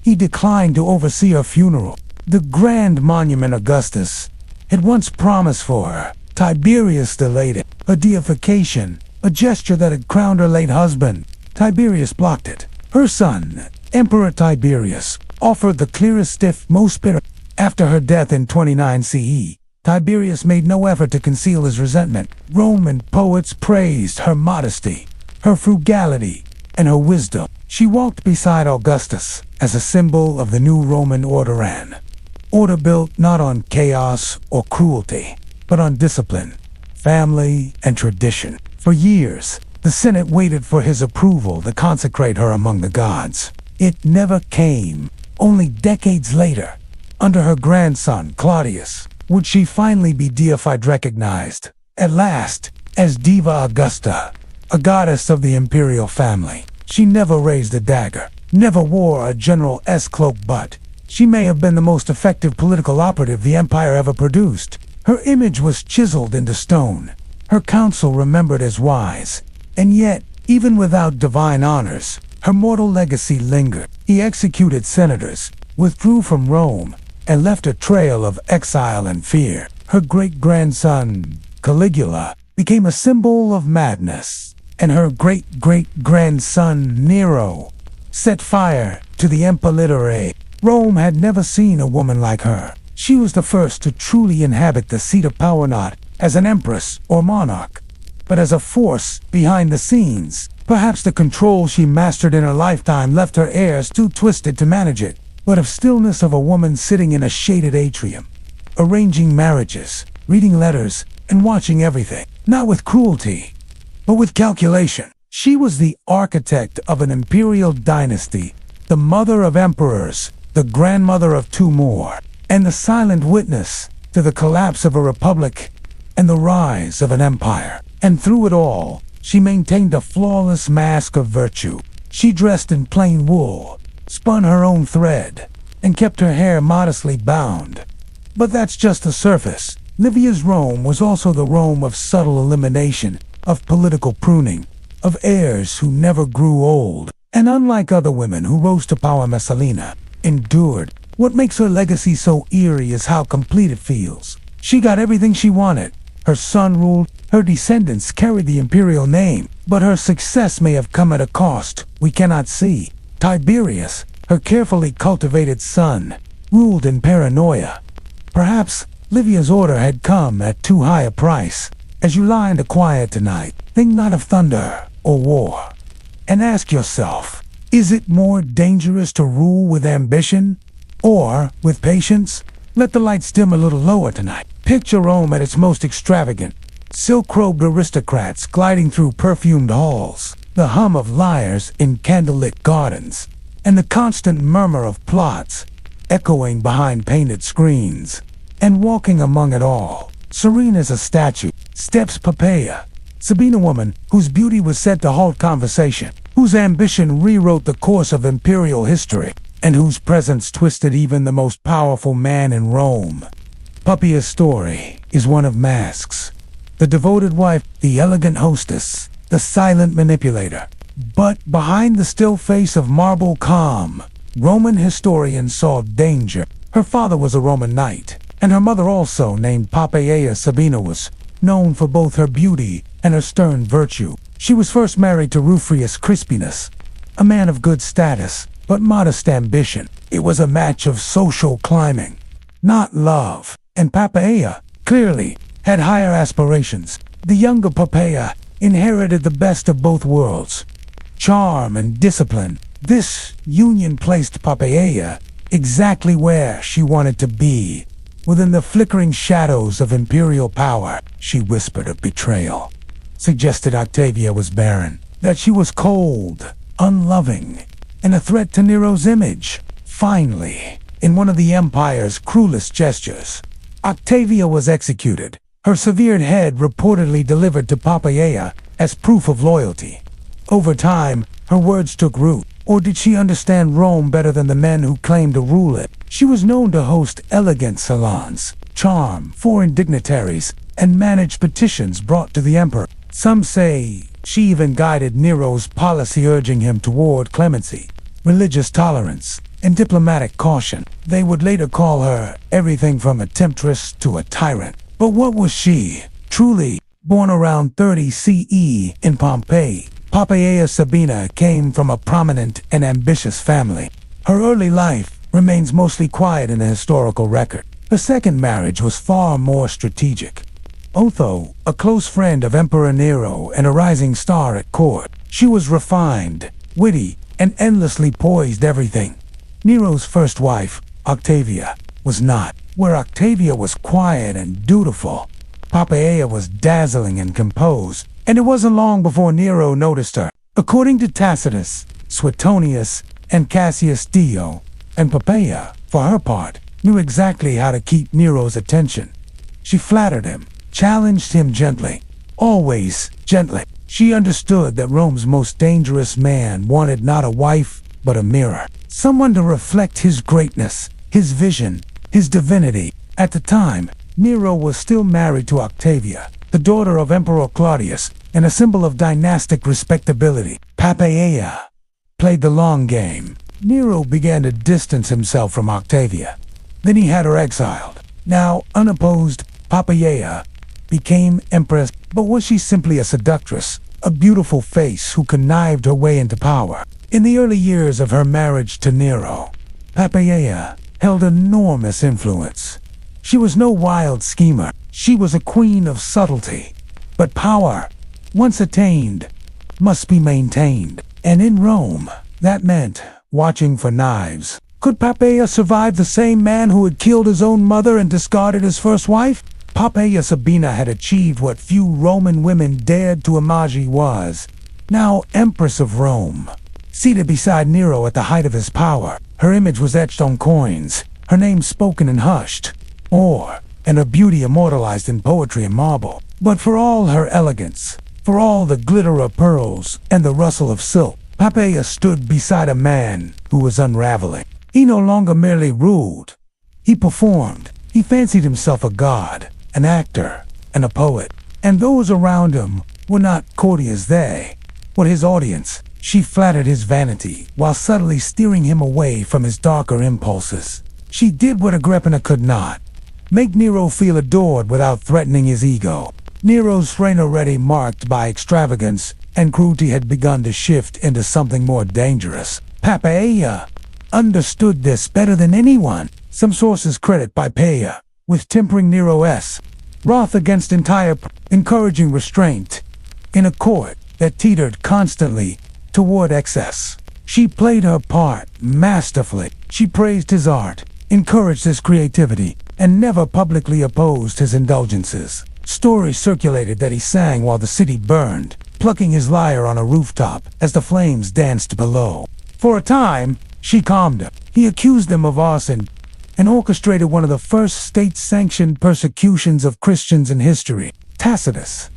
He declined to oversee her funeral. The grand monument Augustus had once promised for her, Tiberius delayed it. A deification, a gesture that had crowned her late husband. Tiberius blocked it. Her son, Emperor Tiberius, offered the clearest, stiff, most bitter. After her death in 29 CE, Tiberius made no effort to conceal his resentment. Roman poets praised her modesty, her frugality, and her wisdom. She walked beside Augustus as a symbol of the new Roman order, an order built not on chaos or cruelty, but on discipline, family, and tradition. For years, the Senate waited for his approval to consecrate her among the gods. It never came. Only decades later, under her grandson, Claudius, would she finally be deified, recognized, at last, as Diva Augusta, a goddess of the imperial family. She never raised a dagger, never wore a general's cloak, but she may have been the most effective political operative the empire ever produced. Her image was chiseled into stone, her counsel remembered as wise, and yet, even without divine honors, her mortal legacy lingered. He executed senators, withdrew from Rome, and left a trail of exile and fear. Her great-grandson, Caligula, became a symbol of madness, and her great-great-grandson, Nero, set fire to the Emperor. Rome had never seen a woman like her. She was the first to truly inhabit the seat of power, not as an empress or monarch, but as a force behind the scenes. Perhaps the control she mastered in her lifetime left her heirs too twisted to manage it, but of stillness of a woman sitting in a shaded atrium, arranging marriages, reading letters, and watching everything, not with cruelty, but with calculation. She was the architect of an imperial dynasty, the mother of emperors, the grandmother of two more, and the silent witness to the collapse of a republic and the rise of an empire. And through it all, she maintained a flawless mask of virtue. She dressed in plain wool, spun her own thread, and kept her hair modestly bound. But that's just the surface. Livia's Rome was also the Rome of subtle elimination, of political pruning, of heirs who never grew old. And unlike other women who rose to power, Messalina endured. What makes her legacy so eerie is how complete it feels. She got everything she wanted. Her son ruled, her descendants carried the imperial name, but her success may have come at a cost we cannot see. Tiberius, her carefully cultivated son, ruled in paranoia. Perhaps Livia's order had come at too high a price. As you lie in the quiet tonight, think not of thunder or war, and ask yourself, is it more dangerous to rule with ambition or with patience? Let the lights dim a little lower tonight. Picture Rome at its most extravagant, silk-robed aristocrats gliding through perfumed halls, the hum of lyres in candlelit gardens, and the constant murmur of plots echoing behind painted screens. And walking among it all, serene as a statue, steps Poppaea, Sabina woman whose beauty was said to halt conversation, whose ambition rewrote the course of imperial history, and whose presence twisted even the most powerful man in Rome. Poppaea's story is one of masks. The devoted wife, the elegant hostess, the silent manipulator. But behind the still face of marble calm, Roman historians saw danger. Her father was a Roman knight, and her mother also, named Poppaea Sabina, was known for both her beauty and her stern virtue. She was first married to Rufius Crispinus, a man of good status, but modest ambition. It was a match of social climbing, not love, and Poppaea, clearly, had higher aspirations. The younger Poppaea inherited the best of both worlds, charm and discipline. This union placed Poppaea exactly where she wanted to be, within the flickering shadows of imperial power. She whispered of betrayal, suggested Octavia was barren, that she was cold, unloving, and a threat to Nero's image. Finally, in one of the empire's cruelest gestures, Octavia was executed, her severed head reportedly delivered to Poppaea as proof of loyalty. Over time, her words took root. Or did she understand Rome better than the men who claimed to rule it? She was known to host elegant salons, charm foreign dignitaries, and manage petitions brought to the emperor. Some say she even guided Nero's policy, urging him toward clemency, religious tolerance, and diplomatic caution. They would later call her everything from a temptress to a tyrant. But what was she? Truly, born around 30 CE in Pompeii, Poppaea Sabina came from a prominent and ambitious family. Her early life remains mostly quiet in the historical record. Her second marriage was far more strategic. Otho, a close friend of Emperor Nero and a rising star at court, she was refined, witty, and endlessly poised everything. Nero's first wife, Octavia, was not. Where Octavia was quiet and dutiful, Poppaea was dazzling and composed. And it wasn't long before Nero noticed her. According to Tacitus, Suetonius, and Cassius Dio, and Poppaea, for her part, knew exactly how to keep Nero's attention. She flattered him, challenged him gently, always gently. She understood that Rome's most dangerous man wanted not a wife, but a mirror. Someone to reflect his greatness, his vision, his divinity. At the time, Nero was still married to Octavia, the daughter of Emperor Claudius, and a symbol of dynastic respectability. Poppaea played the long game. Nero began to distance himself from Octavia. Then he had her exiled. Now, unopposed, Poppaea became empress. But was she simply a seductress, a beautiful face who connived her way into power? In the early years of her marriage to Nero, Poppaea held enormous influence. She was no wild schemer. She was a queen of subtlety. But power, once attained, must be maintained. And in Rome, that meant watching for knives. Could Poppaea survive the same man who had killed his own mother and discarded his first wife? Poppaea Sabina had achieved what few Roman women dared to imagine was. Now Empress of Rome, seated beside Nero at the height of his power, her image was etched on coins, her name spoken and hushed, and her beauty immortalized in poetry and marble. But for all her elegance, for all the glitter of pearls and the rustle of silk, Poppaea stood beside a man who was unraveling. He no longer merely ruled. He performed. He fancied himself a god, an actor, and a poet. And those around him were not courtiers, they were his audience. She flattered his vanity while subtly steering him away from his darker impulses. She did what Agrippina could not: make Nero feel adored without threatening his ego. Nero's reign, already marked by extravagance and cruelty, had begun to shift into something more dangerous. Poppaea understood this better than anyone. Some sources credit Poppaea with tempering Nero's wrath against encouraging restraint in a court that teetered constantly toward excess. She played her part masterfully. She praised his art, encouraged his creativity, and never publicly opposed his indulgences. Stories circulated that he sang while the city burned, plucking his lyre on a rooftop as the flames danced below. For a time, she calmed him. He accused them of arson and orchestrated one of the first state-sanctioned persecutions of Christians in history. Tacitus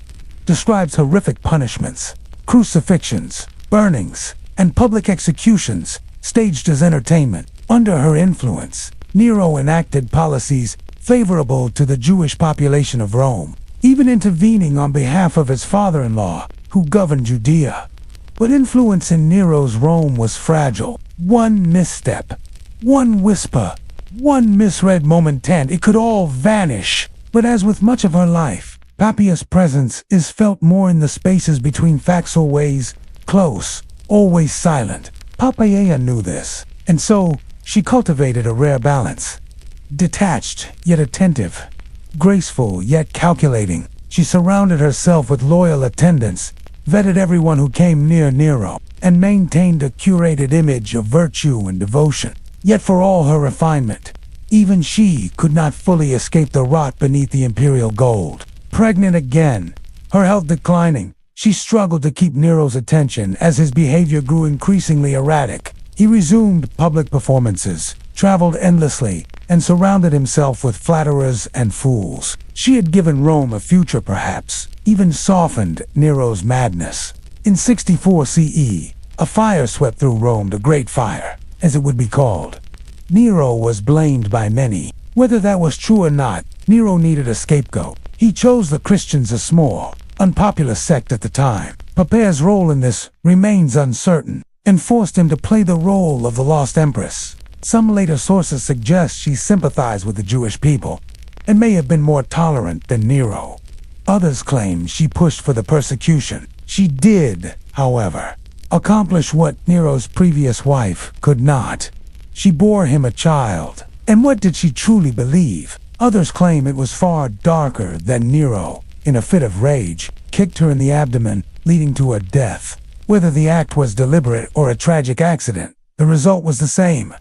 describes horrific punishments, crucifixions, burnings, and public executions staged as entertainment. Under her influence, Nero enacted policies favorable to the Jewish population of Rome, even intervening on behalf of his father-in-law, who governed Judea. But influence in Nero's Rome was fragile. One misstep, one whisper, one misread moment, and it could all vanish. But as with much of her life, Poppaea's presence is felt more in the spaces between facts, always close, always silent. Poppaea knew this, and so she cultivated a rare balance. Detached, yet attentive. Graceful, yet calculating. She surrounded herself with loyal attendants, vetted everyone who came near Nero, and maintained a curated image of virtue and devotion. Yet for all her refinement, even she could not fully escape the rot beneath the imperial gold. Pregnant again, her health declining, she struggled to keep Nero's attention as his behavior grew increasingly erratic. He resumed public performances, traveled endlessly, and surrounded himself with flatterers and fools. She had given Rome a future, perhaps, even softened Nero's madness. In 64 CE, a fire swept through Rome, the Great Fire, as it would be called. Nero was blamed by many. Whether that was true or not, Nero needed a scapegoat. He chose the Christians, a small, unpopular sect at the time. Poppaea's role in this remains uncertain, and forced him to play the role of the lost empress. Some later sources suggest she sympathized with the Jewish people, and may have been more tolerant than Nero. Others claim she pushed for the persecution. She did, however, accomplish what Nero's previous wife could not. She bore him a child. And what did she truly believe? Others claim it was far darker than Nero, in a fit of rage, kicked her in the abdomen, leading to her death. Whether the act was deliberate or a tragic accident, the result was the same.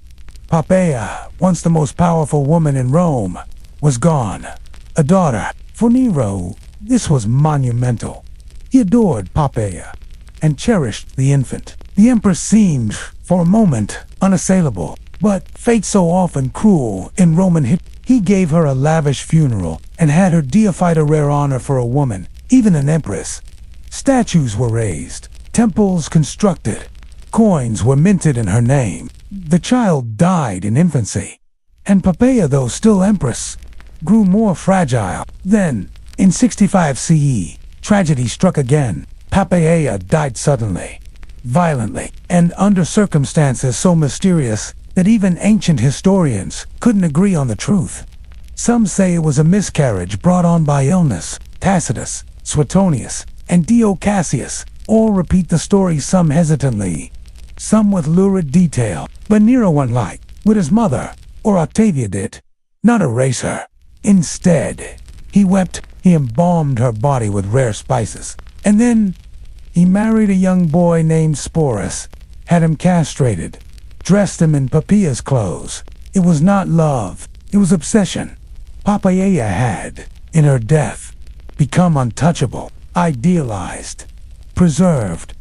Poppaea, once the most powerful woman in Rome, was gone. A daughter. For Nero, this was monumental. He adored Poppaea and cherished the infant. The empress seemed, for a moment, unassailable. But fate so often cruel in Roman he gave her a lavish funeral and had her deified, a rare honor for a woman, even an empress. Statues were raised, temples constructed, coins were minted in her name. The child died in infancy, and Poppaea, though still empress, grew more fragile. Then, in 65 CE, tragedy struck again. Poppaea died suddenly, violently, and under circumstances so mysterious that even ancient historians couldn't agree on the truth. Some say it was a miscarriage brought on by illness. Tacitus, Suetonius, and Dio Cassius all repeat the story, some hesitantly, some with lurid detail. But Nero went like, with his mother, or Octavia did, not erase her. Instead, he wept, he embalmed her body with rare spices, and then he married a young boy named Sporus, had him castrated, dressed him in Poppaea's clothes. It was not love, it was obsession. Poppaea had, in her death, become untouchable, idealized, preserved.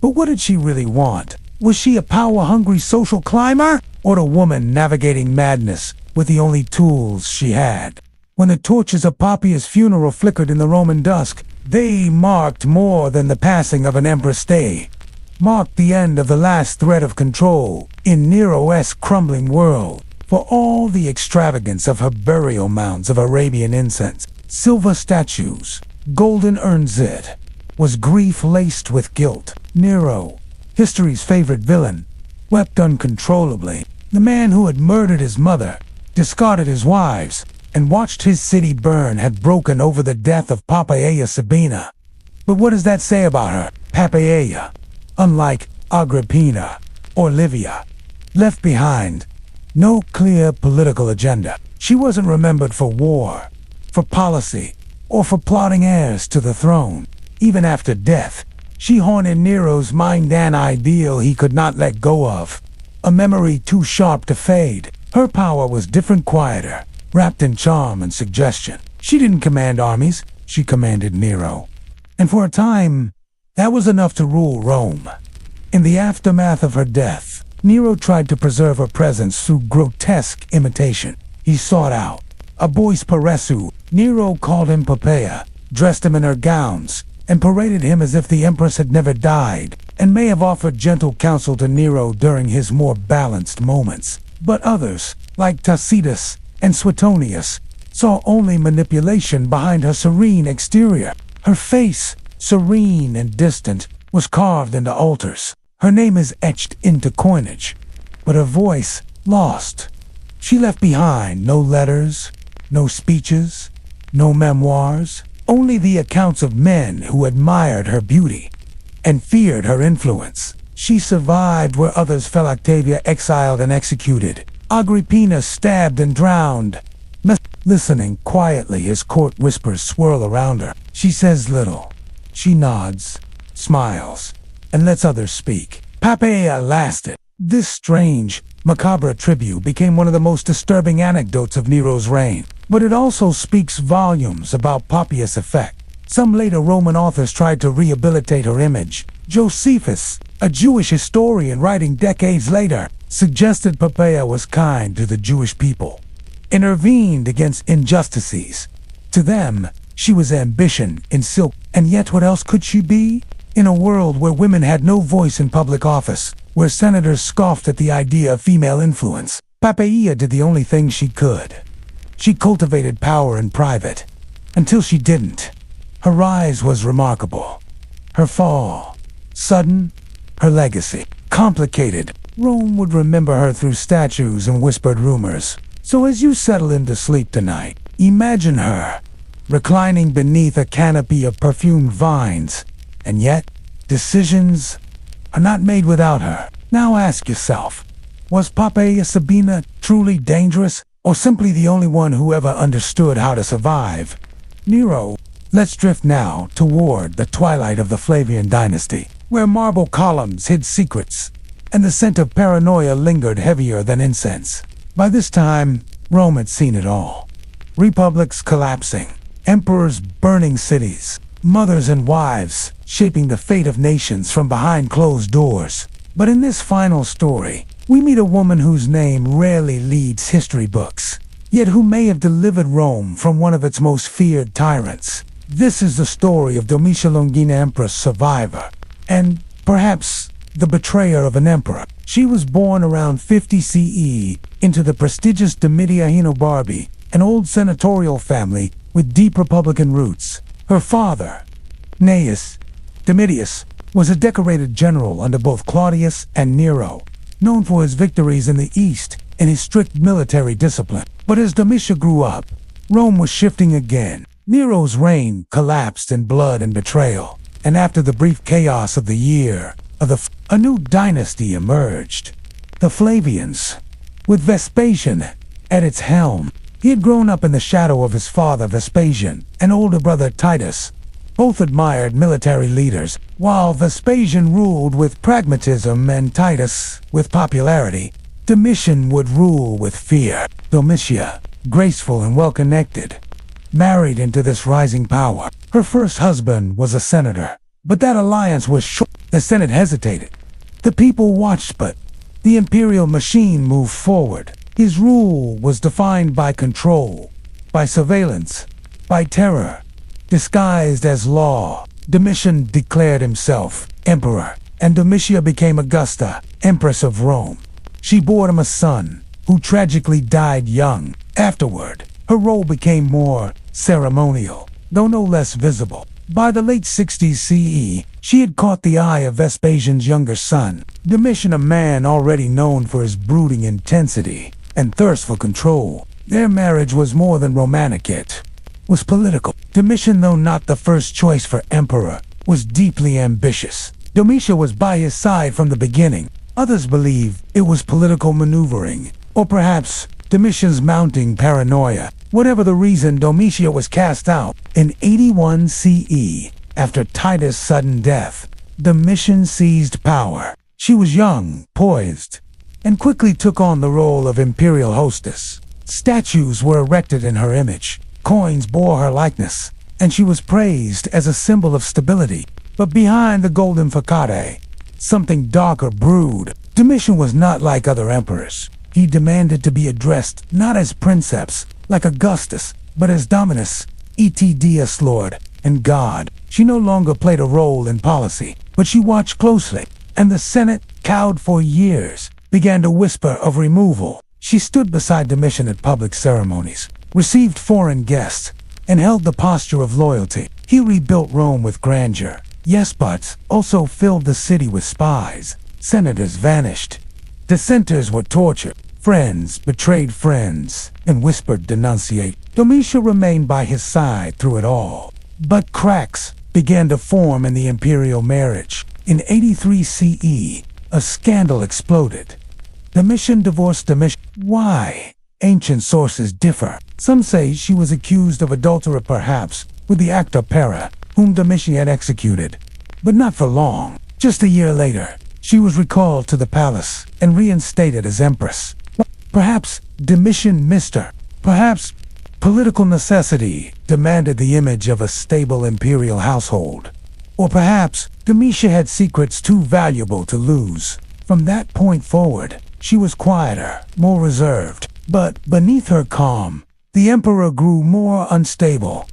But what did she really want? Was she a power-hungry social climber, or a woman navigating madness with the only tools she had? When the torches of Poppaea's funeral flickered in the Roman dusk, they marked more than the passing of an empress day. Marked the end of the last thread of control in Nero's crumbling world. For all the extravagance of her burial mounds of Arabian incense, silver statues, golden urns, it was grief laced with guilt. Nero, history's favorite villain, wept uncontrollably. The man who had murdered his mother, discarded his wives, and watched his city burn had broken over the death of Poppaea Sabina. But what does that say about her? Poppaea, unlike Agrippina or Livia, left behind no clear political agenda. She wasn't remembered for war, for policy, or for plotting heirs to the throne. Even after death, she haunted Nero's mind, an ideal he could not let go of, a memory too sharp to fade. Her power was different, quieter, wrapped in charm and suggestion. She didn't command armies, she commanded Nero. And for a time, that was enough to rule Rome. In the aftermath of her death, Nero tried to preserve her presence through grotesque imitation. He sought out a boy's paressu. Nero called him Poppaea, dressed him in her gowns, and paraded him as if the empress had never died, and may have offered gentle counsel to Nero during his more balanced moments. But others, like Tacitus and Suetonius, saw only manipulation behind her serene exterior. Her face, serene and distant, was carved into altars. Her name is etched into coinage, but her voice lost. She left behind no letters, no speeches, no memoirs, only the accounts of men who admired her beauty and feared her influence. She survived where others fell. Octavia exiled and executed. Agrippina stabbed and drowned. Listening quietly, his court whispers swirl around her. She says little. She nods, smiles, and lets others speak. Poppaea lasted. This strange, macabre tribute became one of the most disturbing anecdotes of Nero's reign. But it also speaks volumes about Poppaea's effect. Some later Roman authors tried to rehabilitate her image. Josephus, a Jewish historian writing decades later, suggested Poppaea was kind to the Jewish people, intervened against injustices. To them, she was ambition in silk. And yet what else could she be? In a world where women had no voice in public office, where senators scoffed at the idea of female influence, Poppaea did the only thing she could. She cultivated power in private, until she didn't. Her rise was remarkable. Her fall, sudden. Her legacy, complicated. Rome would remember her through statues and whispered rumors. So as you settle into sleep tonight, imagine her, reclining beneath a canopy of perfumed vines. And yet, decisions are not made without her. Now ask yourself, was Poppaea Sabina truly dangerous, or simply the only one who ever understood how to survive? Nero. Let's drift now toward the twilight of the Flavian dynasty, where marble columns hid secrets, and the scent of paranoia lingered heavier than incense. By this time, Rome had seen it all. Republics collapsing, emperors burning cities, mothers and wives shaping the fate of nations from behind closed doors. But in this final story, we meet a woman whose name rarely leads history books, yet who may have delivered Rome from one of its most feared tyrants. This is the story of Domitia Longina, Empress survivor, and perhaps the betrayer of an emperor. She was born around 50 CE into the prestigious Domitia Hinobarbi, an old senatorial family with deep republican roots. Her father, Gnaeus Domitius, was a decorated general under both Claudius and Nero, known for his victories in the East and his strict military discipline. But as Domitia grew up, Rome was shifting again. Nero's reign collapsed in blood and betrayal, and after the brief chaos of the year of a new dynasty emerged, the Flavians, with Vespasian at its helm. He had grown up in the shadow of his father Vespasian and older brother Titus. Both admired military leaders, while Vespasian ruled with pragmatism and Titus with popularity. Domitian would rule with fear. Domitia, graceful and well-connected, married into this rising power. Her first husband was a senator, but that alliance was short. The Senate hesitated. The people watched, but the imperial machine moved forward. His rule was defined by control, by surveillance, by terror, disguised as law. Domitian declared himself emperor, and Domitia became Augusta, Empress of Rome. She bore him a son, who tragically died young. Afterward, her role became more ceremonial, though no less visible. By the late 60s CE, she had caught the eye of Vespasian's younger son, Domitian, a man already known for his brooding intensity and thirst for control. Their marriage was more than romantic, it was political. Domitian, though not the first choice for emperor, was deeply ambitious. Domitia was by his side from the beginning. Others believe it was political maneuvering, or perhaps Domitian's mounting paranoia. Whatever the reason, Domitia was cast out. In 81 CE, after Titus' sudden death, Domitian seized power. She was young, poised, and quickly took on the role of imperial hostess. Statues were erected in her image, coins bore her likeness, and she was praised as a symbol of stability. But behind the golden facade, something darker brewed. Domitian was not like other emperors. He demanded to be addressed not as princeps, like Augustus, but as Dominus, et Lord, and God. She no longer played a role in policy, but she watched closely, and the Senate, cowed for years, began to whisper of removal. She stood beside Domitian at public ceremonies, received foreign guests, and held the posture of loyalty. He rebuilt Rome with grandeur, yes, but also filled the city with spies. Senators vanished. Dissenters were tortured. Friends betrayed friends and whispered denunciate. Domitia remained by his side through it all. But cracks began to form in the imperial marriage. In 83 CE, a scandal exploded. Domitian divorced Domitian. Why? Ancient sources differ. Some say she was accused of adultery, perhaps with the actor Para, whom Domitian had executed. But not for long. Just a year later, she was recalled to the palace and reinstated as empress. Perhaps Domitian missed her. Perhaps political necessity demanded the image of a stable imperial household. Or perhaps Domitia had secrets too valuable to lose. From that point forward, she was quieter, more reserved. But beneath her calm, the emperor grew more unstable.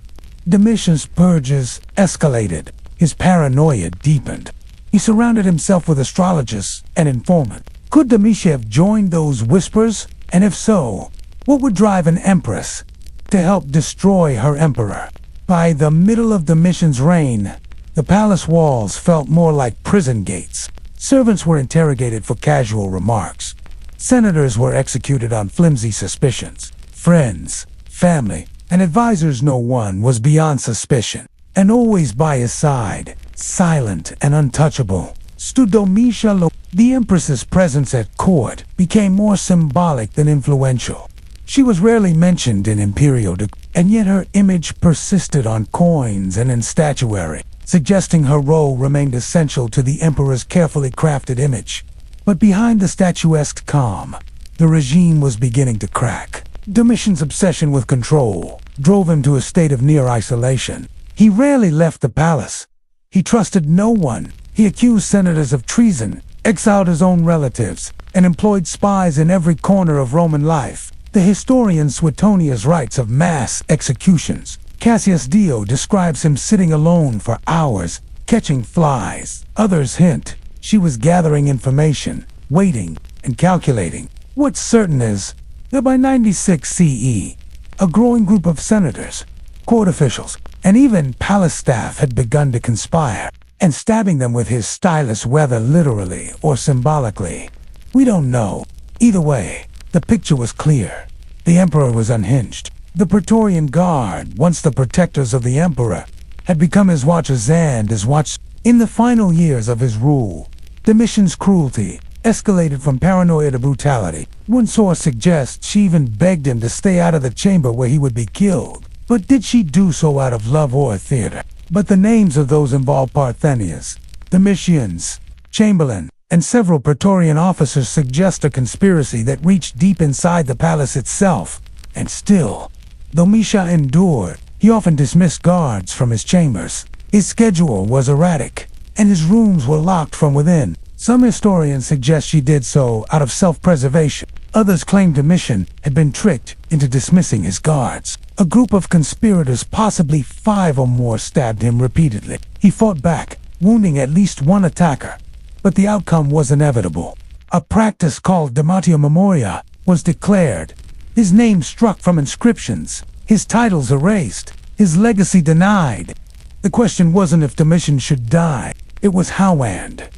Domitian's purges escalated. His paranoia deepened. He surrounded himself with astrologers and informants. Could Domitia have joined those whispers? And if so, what would drive an empress to help destroy her emperor? By the middle of Domitian's reign, the palace walls felt more like prison gates. Servants were interrogated for casual remarks. Senators were executed on flimsy suspicions. Friends, family, and advisors, no one was beyond suspicion. And always by his side, silent and untouchable, stood Domitia. The empress's presence at court became more symbolic than influential. She was rarely mentioned in imperial and yet her image persisted on coins and in statuary, suggesting her role remained essential to the emperor's carefully crafted image. But behind the statuesque calm, the regime was beginning to crack. Domitian's obsession with control drove him to a state of near isolation. He rarely left the palace. He trusted no one. He accused senators of treason exiled his own relatives, and employed spies in every corner of Roman life. The historian Suetonius writes of mass executions. Cassius Dio describes him sitting alone for hours, catching flies. Others hint she was gathering information, waiting, and calculating. What's certain is that by 96 CE, a growing group of senators, court officials, and even palace staff had begun to conspire, and stabbing them with his stylus, whether literally or symbolically. We don't know. Either way, the picture was clear. The emperor was unhinged. The Praetorian Guard, once the protectors of the emperor, had become his watchers and his watch. In the final years of his rule, Domitian's cruelty escalated from paranoia to brutality. One source suggests she even begged him to stay out of the chamber where he would be killed. But did she do so out of love or theater? But the names of those involved, Parthenius, Domitians, Chamberlain, and several Praetorian officers, suggest a conspiracy that reached deep inside the palace itself. And still, Domitian endured. He often dismissed guards from his chambers. His schedule was erratic, and his rooms were locked from within. Some historians suggest she did so out of self-preservation. Others claim Domitian had been tricked into dismissing his guards. A group of conspirators, possibly 5 or more, stabbed him repeatedly. He fought back, wounding at least one attacker. But the outcome was inevitable. A practice called Damatio Memoria was declared. His name struck from inscriptions, his titles erased, his legacy denied. The question wasn't if Domitian should die, it was how and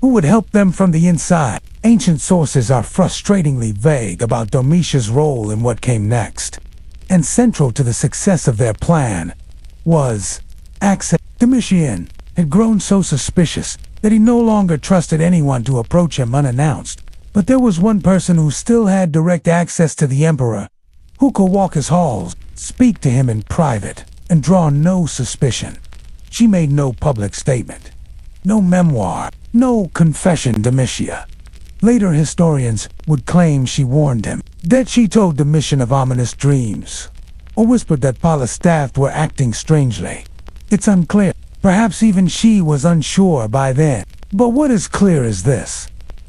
who would help them from the inside. Ancient sources are frustratingly vague about Domitian's role in what came next. And central to the success of their plan was access. Domitian had grown so suspicious that he no longer trusted anyone to approach him unannounced. But there was one person who still had direct access to the emperor, who could walk his halls, speak to him in private, and draw no suspicion. She made no public statement, no memoir, no confession. Domitia. Later historians would claim she warned him, that she told Domitian of ominous dreams, or whispered that palace staff were acting strangely. It's unclear. Perhaps even she was unsure by then. But what is clear is this.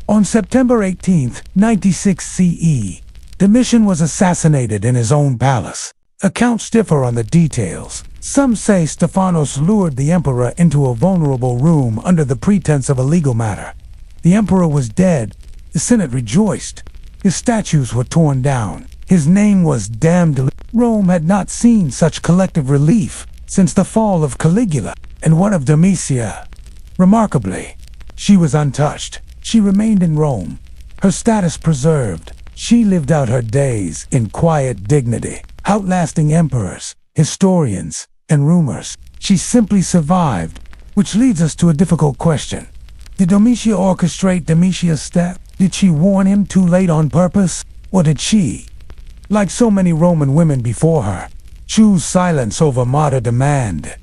On September 18, 96 CE, Domitian was assassinated in his own palace. Accounts differ on the details. Some say Stephanos lured the emperor into a vulnerable room under the pretense of a legal matter. The emperor was dead. The Senate rejoiced. His statues were torn down. His name was damned. Rome had not seen such collective relief since the fall of Caligula and one of Domitia. Remarkably, she was untouched. She remained in Rome, her status preserved. She lived out her days in quiet dignity, outlasting emperors, historians, and rumors. She simply survived, which leads us to a difficult question. Did Domitia orchestrate Domitia's step? Did she warn him too late on purpose? Or did she, like so many Roman women before her, choose silence over martyr demand,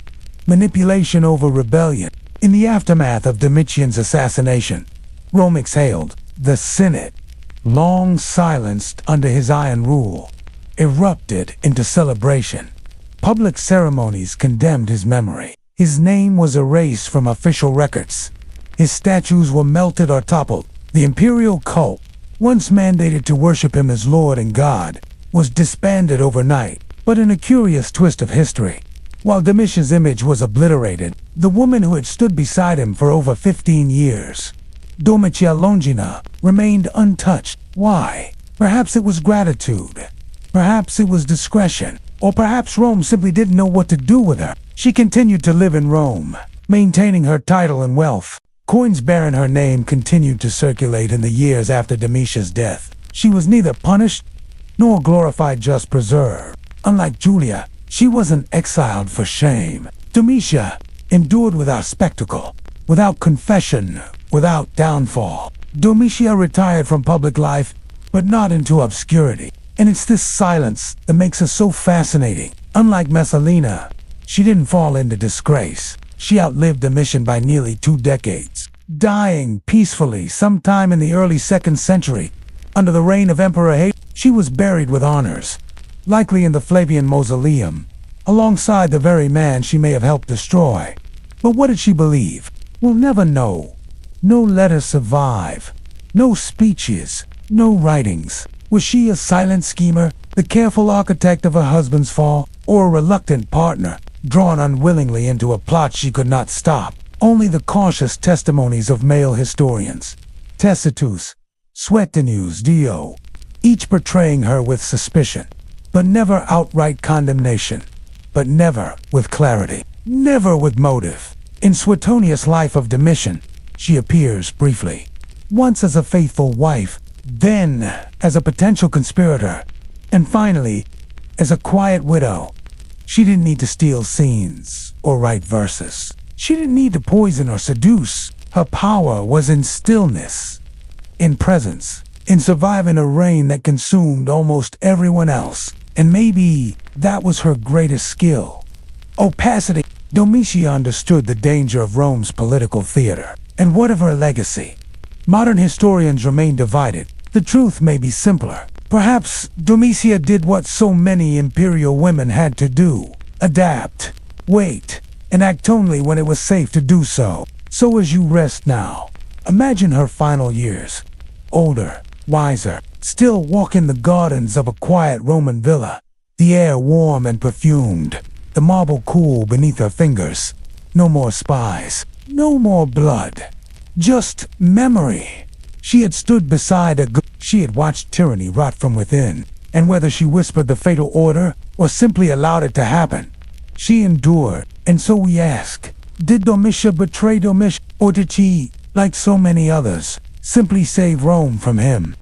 manipulation over rebellion? In the aftermath of Domitian's assassination, Rome exhaled. The Senate, long silenced under his iron rule, erupted into celebration. Public ceremonies condemned his memory. His name was erased from official records. His statues were melted or toppled. The imperial cult, once mandated to worship him as Lord and God, was disbanded overnight. But in a curious twist of history, while Domitian's image was obliterated, the woman who had stood beside him for over 15 years, Domitia Longina, remained untouched. Why? Perhaps it was gratitude. Perhaps it was discretion. Or perhaps Rome simply didn't know what to do with her. She continued to live in Rome, maintaining her title and wealth. Coins bearing her name continued to circulate in the years after Domitia's death. She was neither punished nor glorified, just preserved. Unlike Julia, she wasn't exiled for shame. Domitia endured without spectacle, without confession, without downfall. Domitia retired from public life, but not into obscurity. And it's this silence that makes her so fascinating. Unlike Messalina, she didn't fall into disgrace. She outlived Domitian by nearly 2 decades, dying peacefully sometime in the early 2nd century. Under the reign of Emperor Hadrian, she was buried with honors, likely in the Flavian Mausoleum, alongside the very man she may have helped destroy. But what did she believe? We'll never know. No letters survive. No speeches. No writings. Was she a silent schemer, the careful architect of her husband's fall, or a reluctant partner, drawn unwillingly into a plot she could not stop? Only the cautious testimonies of male historians, Tacitus, Suetonius Dio, each portraying her with suspicion, but never outright condemnation, but never with clarity, never with motive. In Suetonius' Life of Domitian, she appears briefly, once as a faithful wife, then as a potential conspirator, and finally, as a quiet widow. She didn't need to steal scenes or write verses. She didn't need to poison or seduce. Her power was in stillness, in presence, in surviving a reign that consumed almost everyone else. And maybe that was her greatest skill. Opacity. Domitia understood the danger of Rome's political theater. And what of her legacy? Modern historians remain divided. The truth may be simpler. Perhaps Domitia did what so many imperial women had to do: adapt, wait, and act only when it was safe to do so. So as you rest now, imagine her final years. Older, wiser, still walking the gardens of a quiet Roman villa. The air warm and perfumed, the marble cool beneath her fingers. No more spies, no more blood. Just memory. She had stood beside she had watched tyranny rot from within, and whether she whispered the fatal order or simply allowed it to happen, she endured. And so we ask, did Domitia betray Domitian, or did she, like so many others, simply save Rome from him?